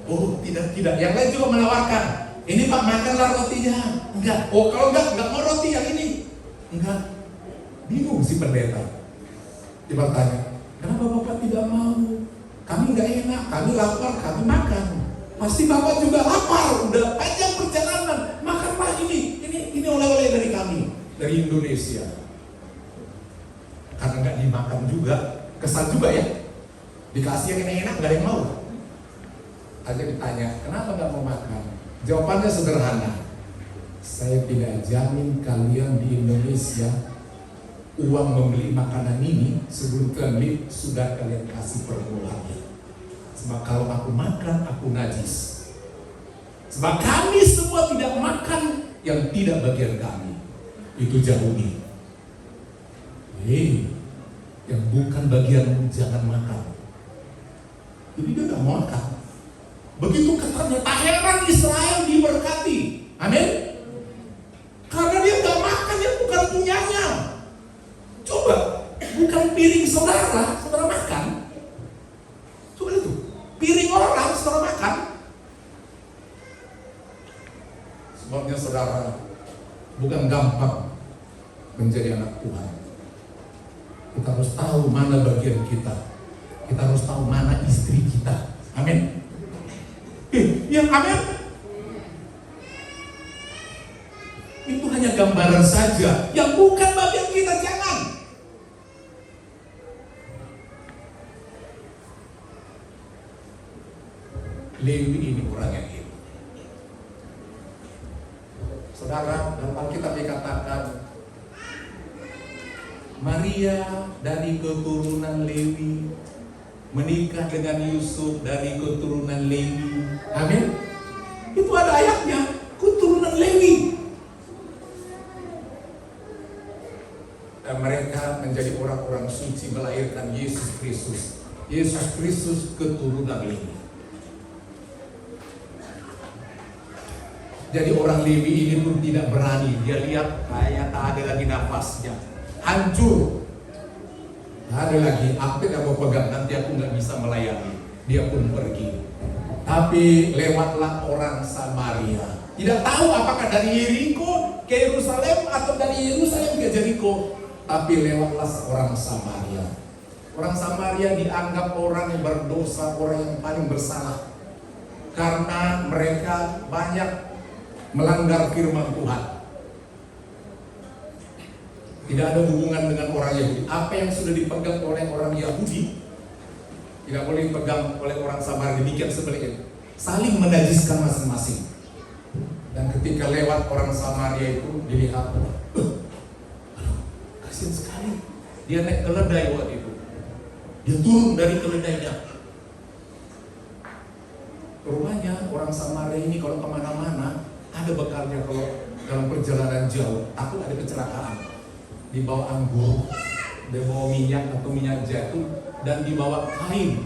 Oh tidak. Yang lain juga menawarkan. Ini Pak, makanlah rotinya. Enggak. Oh kalau enggak mau roti yang ini. Enggak. Bingung si pendeta. Dia bertanya, kenapa Bapak tidak mau? Kami nggak enak, kami lapar, kami makan. Pasti Bapak juga lapar, udah panjang perjalanan. Makanlah ini oleh-oleh dari kami, dari Indonesia. Karena nggak dimakan juga, kesal juga ya. Dikasih yang enak-enak nggak ada yang mau. Aja ditanya, kenapa nggak mau makan? Jawabannya sederhana. Saya tidak jamin kalian di Indonesia uang membeli makanan ini sebelum kalian beli sudah kalian kasih permulaannya. Sebab kalau aku makan, aku najis. Sebab kami semua tidak makan yang tidak bagian kami. Itu Yahudi. Yang bukan bagianmu jangan makan. Jadi dia tidak mau makan. Begitu ketatnya, tak heran Israel diberkati. Amin. Karena dia tidak makan yang bukan punyanya. Coba, bukan piring saudara makan. Coba itu, piring orang saudara makan. Sebabnya saudara, bukan gampang menjadi anak Tuhan. Kita harus tahu mana bagian kita. Kita harus tahu mana istri kita. Amin. Yang amin. Itu hanya gambaran saja. Yang bukan bagian kita jangan. Lewi ini orang yang hebat. Saudara, dalam Alkitab dikatakan Maria dari keturunan Lewi menikah dengan Yusuf dari keturunan Lewi. Amin. Itu ada ayatnya, keturunan Lewi. Dan mereka menjadi orang-orang suci melahirkan Yesus Kristus. Yesus Kristus keturunan Lewi. Jadi orang Lewi ini pun tidak berani. Dia lihat kayak tak ada lagi nafasnya, hancur. Tak ada lagi, aku tidak mau pegang, nanti aku nggak bisa melayani. Dia pun pergi. Tapi lewatlah orang Samaria. Tidak tahu apakah dari Yeriko ke Yerusalem atau dari Yerusalem ke Jeriko. Tapi lewatlah orang Samaria. Orang Samaria dianggap orang yang berdosa, orang yang paling bersalah. Karena mereka banyak melanggar firman Tuhan. Tidak ada hubungan dengan orang Yahudi. Apa yang sudah dipegang oleh orang Yahudi tidak boleh dipegang oleh orang Samaria. Demikian sebaliknya, saling menajiskan masing-masing. Dan ketika lewat orang Samaria itu dilihat, kasihan sekali. Dia naik keledai waktu itu. Dia turun dari keledainya. Rupanya orang Samaria ini kalau kemana-mana ada bekalnya. Kalau dalam perjalanan jauh takut ada kecelakaan, dibawa anggur, dibawa minyak atau minyak zaitun, dan dibawa kain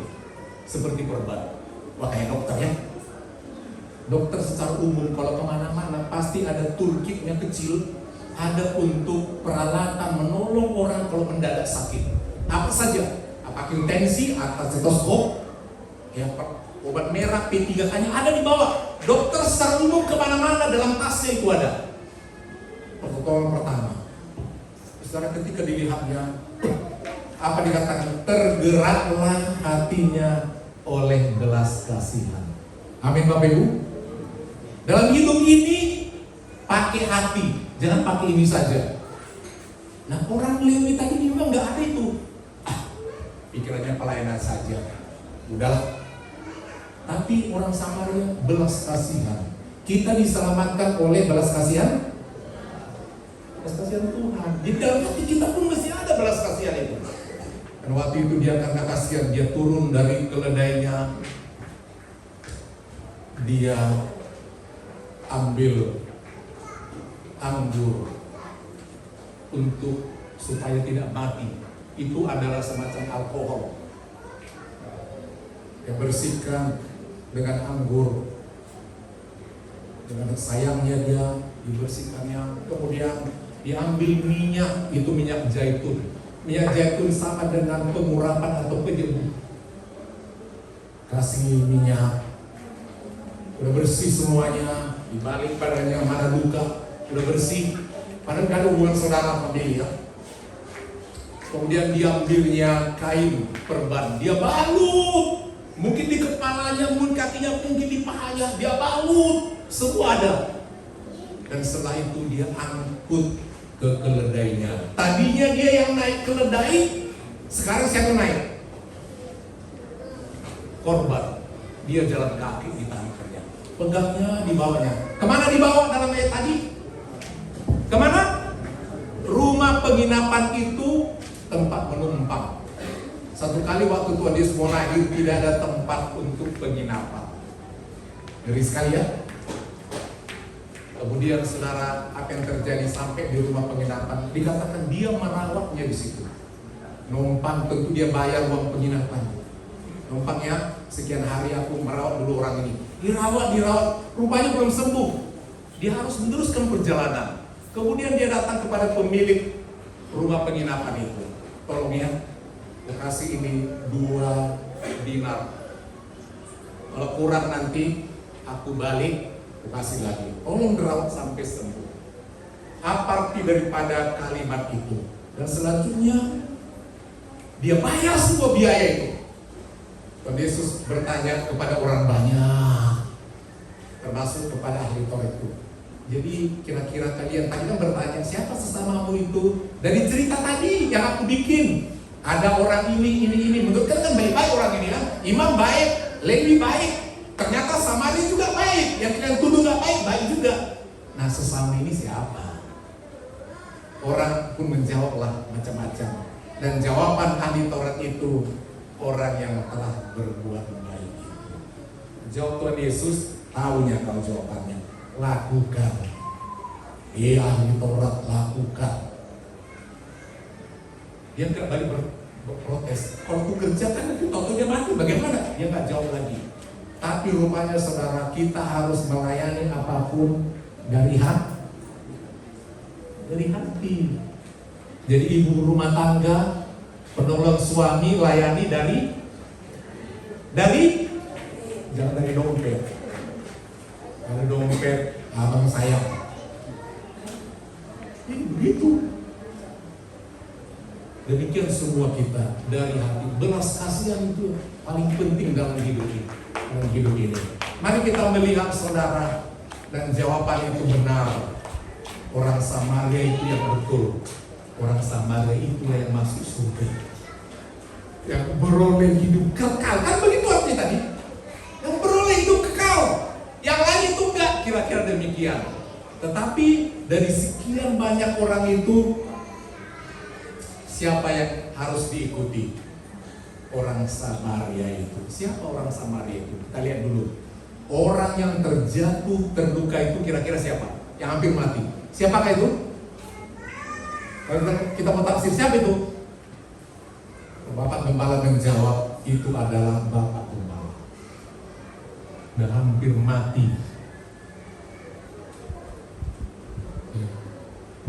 seperti perban. Wah, kayak dokter ya. Dokter secara umum kalau kemana-mana pasti ada toolkitnya kecil, ada untuk peralatan menolong orang kalau mendadak sakit. Apa saja? Apakah tensi atau stetoskop, ya, obat merah, P3K-nya ada di bawah. Dokter secara umum kemana-mana dalam tasnya itu ada. Pertolongan pertama. Secara ketika dilihatnya, apa dikatakan? Tergeraklah hatinya oleh belas kasihan. Amin Bapak Ibu. Dalam hidup ini pakai hati, jangan pakai ini saja. Nah, orang Lewi tadi memang nggak ada itu. Pikirannya pelayanan saja. Udahlah. Tapi orang Samaria belas kasihan. Kita diselamatkan oleh belas kasihan. Belas kasihan Tuhan. Di dalam hati kita pun mesti ada belas kasihan itu. Dan waktu itu dia karena kasihan, dia turun dari keledainya. Dia ambil anggur untuk supaya tidak mati. Itu adalah semacam alkohol. Dia bersihkan dengan anggur. Dengan sayangnya dia dibersihkannya. Kemudian diambil minyak, itu minyak zaitun. Minyak zaitun sama dengan pengurapan atau penyebuh. Kasih minyak, udah bersih semuanya, dibalik padanya mana duka, udah bersih. Padahal gak ada hubungan saudara sama dia. Kemudian diambilnya kain perban, dia balut, mungkin di kepalanya, mungkin kakinya, mungkin di pahanya, dia balut, semua ada. Dan setelah itu dia angkut ke keledainya. Tadinya dia yang naik keledai, sekarang siapa naik? Korban. Dia jalan kaki di tangannya, pegangnya di bawahnya. Kemana dibawa dalam ayat tadi? Kemana? Rumah penginapan itu tempat menumpang. Satu kali waktu Tuhan Yesus mau lahir tidak ada tempat untuk penginapan. Ngeri sekali ya. Kemudian saudara, apa yang terjadi sampai di rumah penginapan? Dikatakan dia merawatnya di situ. Numpang, tentu dia bayar uang penginapan. Numpangnya sekian hari aku merawat dulu orang ini. Dirawat, rupanya belum sembuh. Dia harus meneruskan perjalanan. Kemudian dia datang kepada pemilik rumah penginapan itu. Tolong ya, kasih ini 2 dinar. Kalau kurang nanti aku balik, aku kasih lagi. Tolong dirawat sampai sembuh. Apa arti daripada kalimat itu? Dan selanjutnya dia bayar semua biaya itu. Dan Yesus bertanya kepada orang banyak, termasuk kepada ahli Taurat itu. Jadi kira-kira kalian tadi kan bertanya, siapa sesamamu itu? Dari cerita tadi yang aku bikin, ada orang ini. Menurut kan baik-baik orang ini kan? Imam baik, Lewi baik, ternyata Samaria juga baik. Yang kalian tuduh gak baik, baik juga. Nah, sesama ini siapa? Orang pun menjawablah macam-macam. Dan jawaban ahli Taurat itu, orang yang telah berbuat baik itu? Jawab Tuhan Yesus, tahunya kalau jawabannya, lakukan. Ahli Taurat, lakukan. Dia nggak balik berprotes. Kalau aku kerjakan nanti tahu dia mati, bagaimana? Dia nggak jawab lagi. Tapi rupanya saudara, kita harus melayani apapun dari hati. Dari hati. Jadi ibu rumah tangga, penolong suami, layani dari jangan dari dompet. Dari dompet, abang sayang. Ini begitu. Demikian semua kita dari hati. Belas kasihan itu paling penting dalam hidup ini. Mari kita melihat saudara, dan jawaban itu benar. Orang Samaria itu yang betul. Orang Samaria itu yang masuk surga, yang beroleh hidup kekal. Kan begitu artinya tadi. Yang beroleh hidup kekal. Yang lain itu enggak, kira-kira demikian. Tetapi dari sekian banyak orang itu, siapa yang harus diikuti? Orang Samaria itu. Siapa orang Samaria itu? Kita lihat dulu. Orang yang terjatuh, terluka itu kira-kira siapa? Yang hampir mati. Siapakah itu? Kalau kita mau tafsir, siapa itu? Bapak Gembala menjawab, itu adalah Bapak Gembala. Dan hampir mati.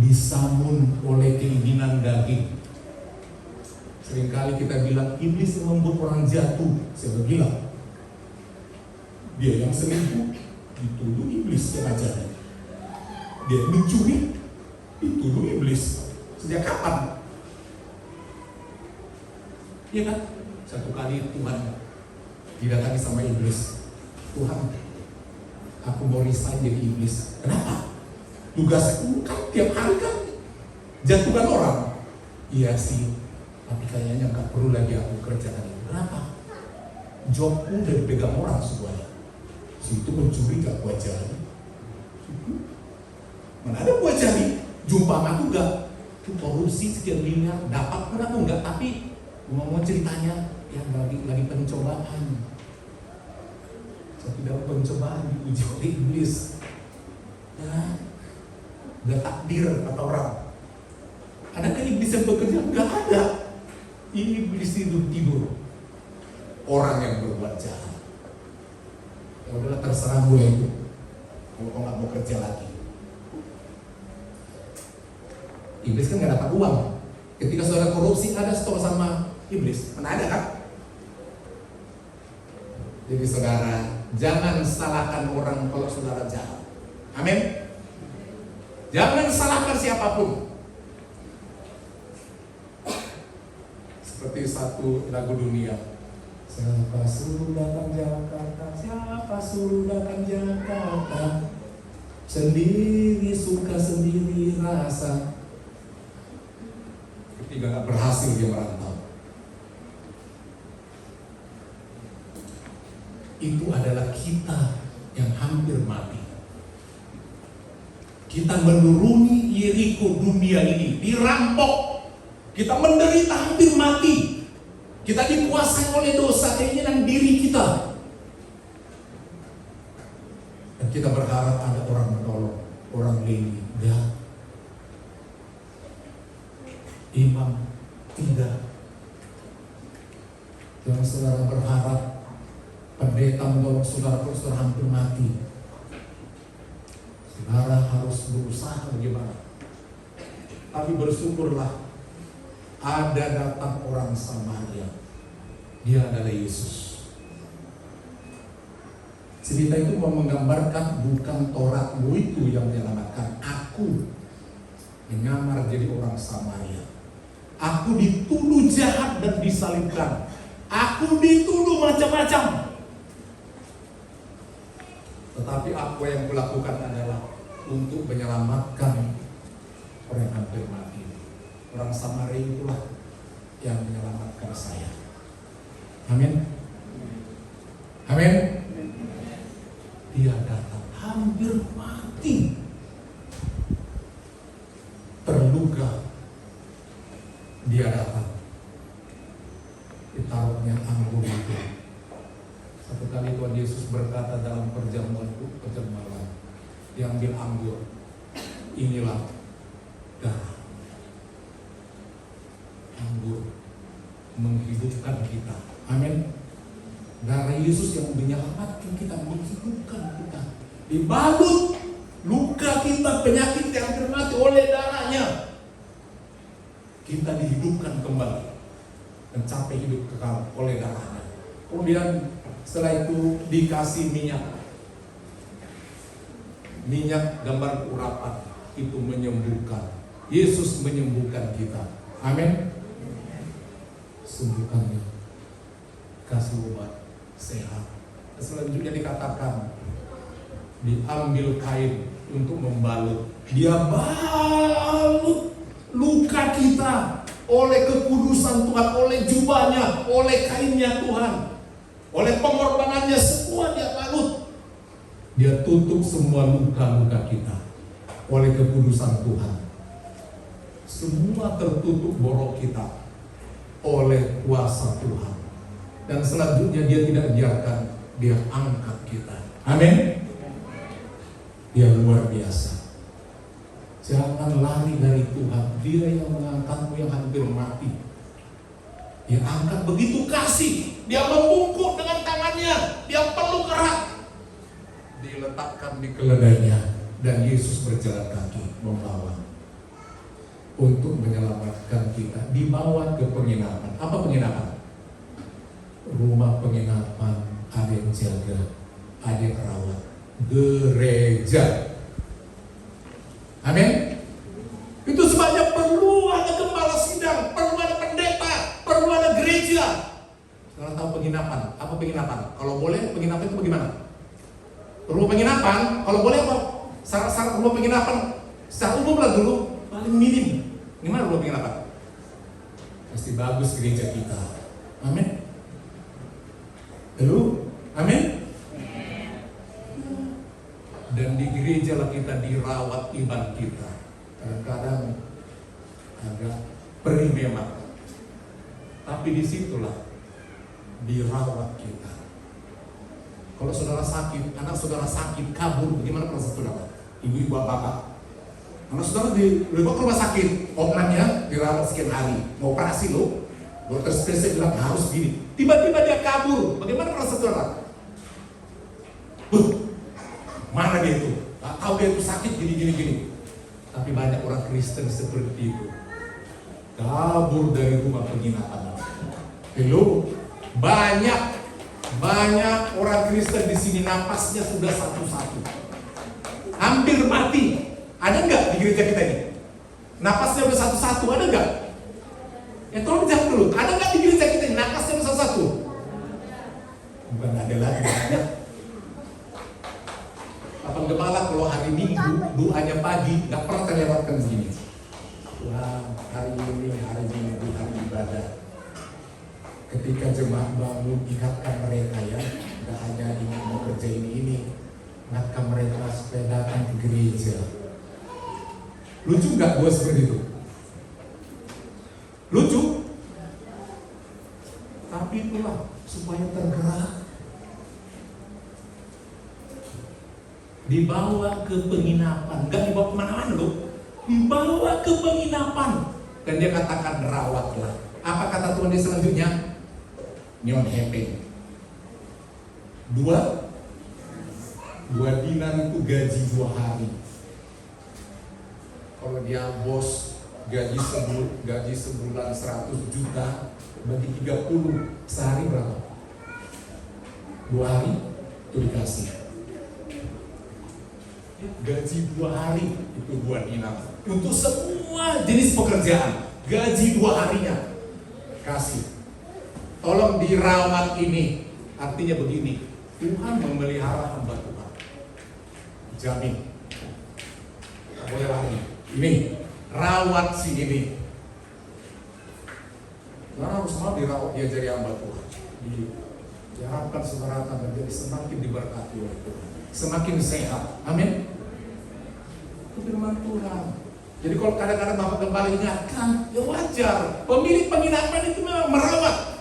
Disamun oleh keinginan daging. Seringkali kita bilang iblis yang membuat orang jatuh. Siapa bilang? Dia yang selingkuh, dituduh iblis yang ajarnya. Dia mencuri, dituduh iblis. Sejak kapan? Iya kan? Satu kali Tuhan didatangi sama iblis. Tuhan, aku mau resign jadi iblis. Kenapa? Tugasku kan tiap hari kan jatuhkan orang. Iya sih, tapi kayaknya nggak perlu lagi aku kerjakan itu. Kenapa? Jobku udah dipegang orang semuanya. Situ mencuri gak buat jari. Mana ada buat jari? Jumpa aku gak? Itu korupsi sekian miliar, dapat pun aku enggak. Tapi ngomong ceritanya yang lagi pencobaan. Tapi dalam pencobaan diuji oleh iblis. Ya, udah takdir kata orang. Adakah iblis yang bekerja? Enggak ada. Ini iblis tidur. Orang yang berbuat jahat. Ya udahlah, terserah gue itu. Kalau kau nggak mau kerja lagi. Iblis kan nggak dapat uang. Ketika saudara korupsi, ada store sama iblis. Mana ada kan? Jadi saudara, jangan salahkan orang kalau saudara jahat. Amin. Jangan salahkan siapapun. Seperti satu lagu dunia. Siapa suruh datang Jakarta? Siapa suruh datang Jakarta? Sendiri suka, sendiri rasa. Ketika gak berhasil dia merantau. Itu adalah kita yang hampir mati. Kita menuruni Yeriko dunia ini, dirampok. Kita menderita hampir mati. Kita dikuasai oleh dosa, keinginan diri kita. Dan kita berharap ada orang menolong, orang leni. Ya. Imam tidak. Jangan saudara berharap pendeta menolong saudara kalau saudara hampir mati. Saudara harus berusaha bagaimana. Tapi bersyukurlah ada datang orang Samaria. Dia adalah Yesus. Cerita itu mau menggambarkan bukan Tauratmu itu yang menyelamatkan. Aku menyamar jadi orang Samaria. Aku dituduh jahat dan disalibkan. Aku dituduh macam-macam. Tetapi apa yang kulakukan adalah untuk menyelamatkan orang yang hampir mati. Orang Samaria itulah yang menyelamatkan saya. Amin. Amin. Dia datang hampir mati, terluka. Dia datang, ditaruhnya kali Tuhan Yesus berkata dalam perjamuan, dia ambil anggur, inilah darah. Anggur menghidupkan kita. Amin. Darah Yesus yang menyelamatkan kita, menghidupkan kita. Dibalut luka kita, penyakit yang termati oleh darahnya. Kita dihidupkan kembali, mencapai hidup kekal oleh darahnya. Kemudian setelah itu dikasih minyak. Minyak gambar urapan, itu menyembuhkan. Yesus menyembuhkan kita. Amin. Sembuhkannya, kasih obat sehat. Selanjutnya dikatakan diambil kain untuk membalut. Dia balut luka kita oleh kekudusan Tuhan, oleh jubahnya, oleh kainnya Tuhan, oleh pengorbanannya, semua dia balut. Dia tutup semua luka-luka kita oleh kekudusan Tuhan. Semua tertutup borok kita oleh kuasa Tuhan. Dan selanjutnya dia tidak biarkan, dia angkat kita. Amin. Dia luar biasa. Jangan lari dari Tuhan. Dia yang mengangkatmu yang hampir mati. Dia angkat begitu kasih. Dia membungkuk dengan tangannya. Dia peluk erat. Diletakkan di keledainya. Dan Yesus berjalan kaki membawa untuk menyelamatkan kita. Dibawa ke penginapan. Apa penginapan? Rumah penginapan, ada yang jaga, ada yang rawat. Gereja. Amin. Itu sebabnya perlu ada gembala sidang, perlu ada pendeta, perlu ada gereja. Sekarang tahu penginapan? Apa penginapan? Kalau boleh penginapan itu bagaimana? Rumah penginapan, kalau boleh apa? Syarat-syarat rumah penginapan secara umum lah dulu paling minim. Gimana rumah penginapan? Pasti bagus gereja kita. Amin. Lalu, amin. Dan di gereja lah kita dirawat iman kita. Kadang-kadang agak perih memang, tapi disitulah dirawat kita. Kalau saudara sakit, anak saudara sakit, kabur, bagaimana perasaan saudara? Ibu-ibu, bapak, anak saudara dibawa ke rumah sakit, opnamnya dirawat sekian hari, mau operasi loh, dokter spesialis bilang harus gini. Tiba-tiba dia kabur, bagaimana perasaan saudara? Mana dia itu? Gak tahu dia itu sakit gini. Tapi banyak orang Kristen seperti itu, kabur dari rumah penginapan. Hello, banyak orang Kristen di sini napasnya sudah satu-satu, hampir mati. Ada nggak di gereja kita ini? Napasnya udah satu-satu, ada nggak? Ya tolong jawab dulu, ada nggak di gereja kita ini napasnya udah satu-satu? Bukan ada lagi, banyak. Papan Gembala kalau hari Minggu doanya pagi nggak pernah terlewatkan begini. Wah, hari ini hari Minggu, hari ibadah. Ketika jemaat bangun, ingatkan mereka ya, nggak hanya ingin mau kerja ini, ingatkan mereka supaya datang ke gereja. Lucu nggak gue seperti itu? Lucu, tapi itulah supaya tergerak. Dibawa ke penginapan, nggak dibawa kemana-mana loh, dibawa ke penginapan. Dan dia katakan rawatlah. Apa kata Tuhan dia selanjutnya? Nyon hepeng. Dua dinar itu gaji 2 hari. Kalau dia bos gaji sebulan 100 juta, bagi 30 sehari berapa? 2 hari itu dikasih. Gaji 2 hari itu 2 dinar. Untuk semua jenis pekerjaan, gaji 2 harinya kasih. Tolong dirawat ini. Artinya begini, Tuhan memelihara hamba Tuhan. Jamin. Tak boleh lari. Ini, rawat si ini. Saudara harus mau dirawat, dia jadi hamba Tuhan. Diharapkan saudara akan menjadi semakin diberkati oleh Tuhan, semakin sehat. Amin. Itu firman Tuhan. Jadi kalau kadang-kadang Bapak Gembala ingatkan, ya wajar. Pemilik penginapan itu memang merawat.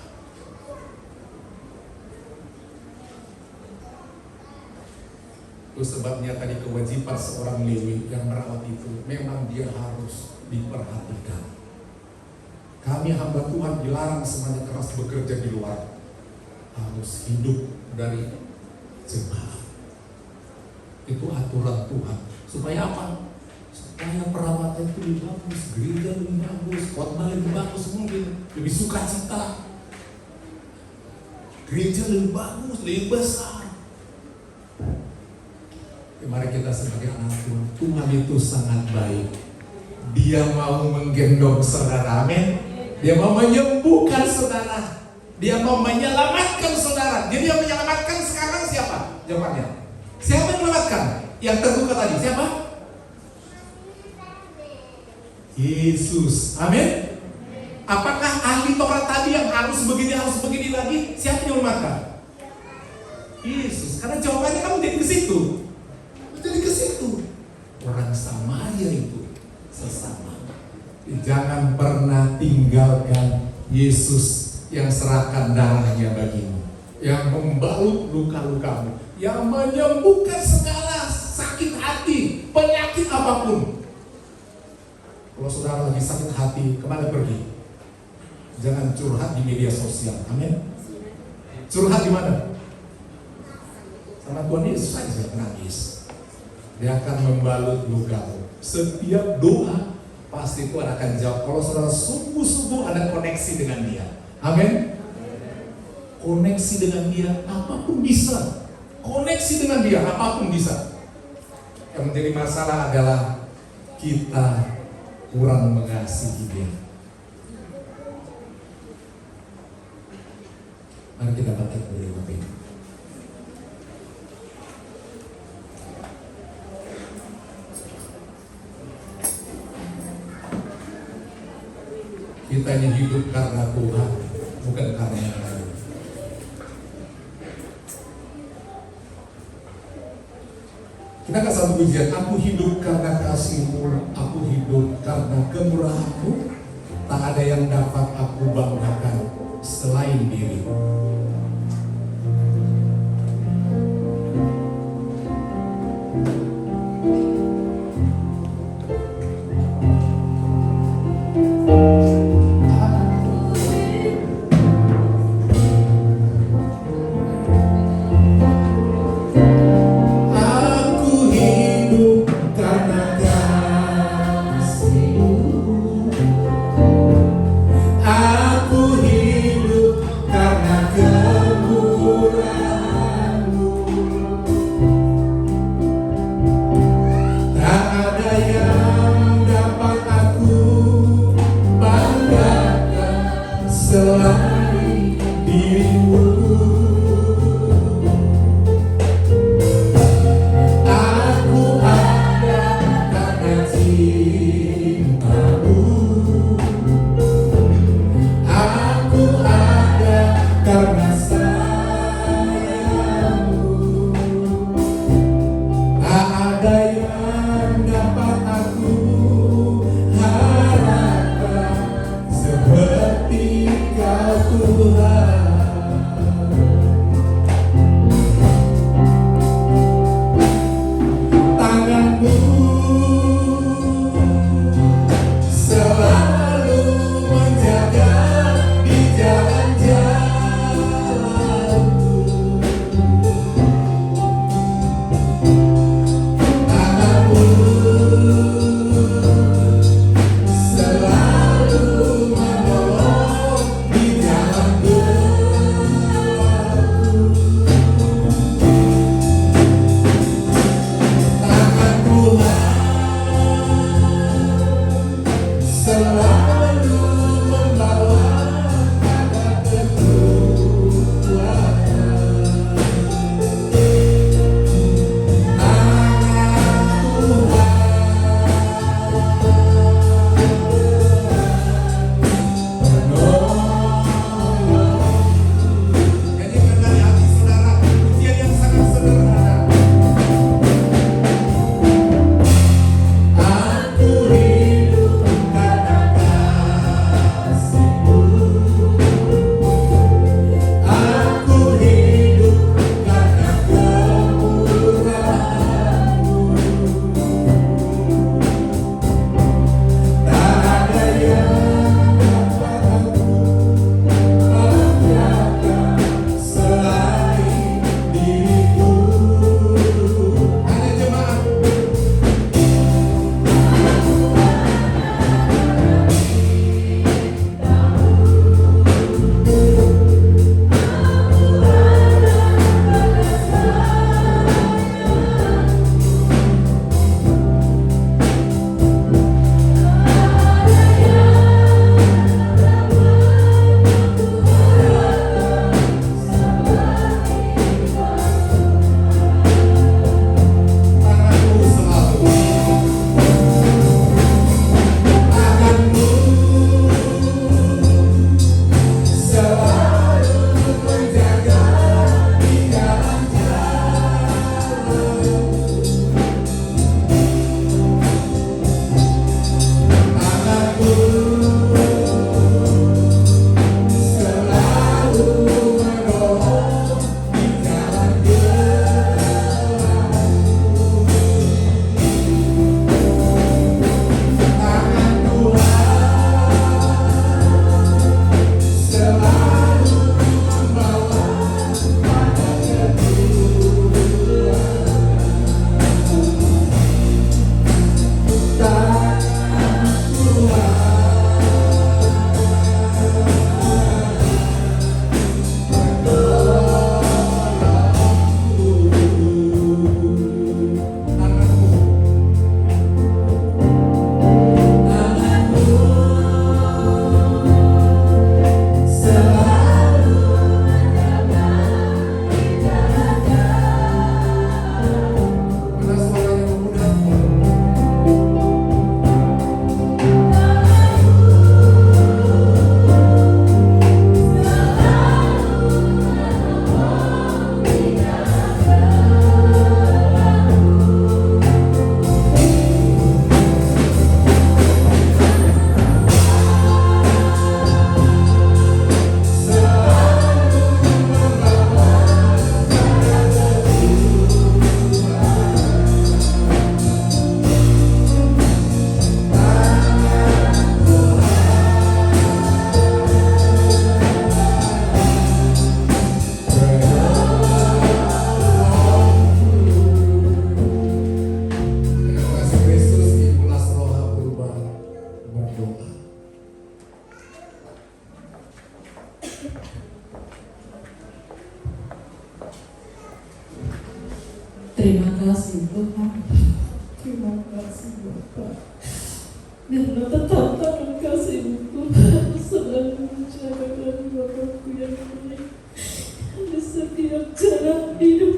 Itu sebabnya tadi kewajiban seorang Lewi yang merawat itu memang dia harus diperhatikan. Kami hamba Tuhan dilarang semuanya keras bekerja di luar, harus hidup dari jemaat. Itu aturan Tuhan. Supaya apa? Supaya perawatan itu lebih bagus, gereja lebih bagus, khotbah lebih bagus, mungkin lebih sukacita. Gereja lebih bagus, lebih besar. Mari kita sebagai anak Tuhan, Tuhan itu sangat baik. Dia mau menggendong saudara, amin. Dia mau menyembuhkan saudara. Dia mau menyelamatkan saudara. Jadi yang menyelamatkan sekarang siapa? Jawabannya. Siapa yang menyelamatkan? Yang terbuka tadi, siapa? Yesus, amin. Apakah ahli Taurat tadi yang harus begini lagi? Siapa yang menyelamatkan? Yesus. Karena jawabannya kamu jadi ke situ. Jadi ke situ. Orang Samaria itu sesama. Jangan pernah tinggalkan Yesus yang serahkan darahnya bagimu, yang membalut luka-lukamu, yang menyembuhkan segala sakit hati, penyakit apapun. Kalau saudara lagi sakit hati, kemana pergi? Jangan curhat di media sosial, amin. Curhat di mana? Sama Tuhan Yesus saja, nangis. Dia akan membalut lukamu. Setiap doa pasti Tuhan akan jawab. Kalau saudara sungguh-sungguh ada koneksi dengan Dia, amin. Koneksi dengan Dia, apapun bisa. Koneksi dengan Dia, apapun bisa. Yang menjadi masalah adalah kita kurang mengasihi Dia. Mari kita bangkit berdoa. Kita ini hidup karena Tuhan, bukan karena yang lain. Kita akan satu pujian. Aku hidup karena kasih-Mu, aku hidup karena kemurahan-Mu. Tak ada yang dapat aku banggakan selain diri-Mu. Aku hidup karena Terima kasih Tuhan. Terima kasih Bapak. Karena tetap tangan kasih-Mu Tuhan selalu menjaga Bapakku yang baik di setiap jalan hidup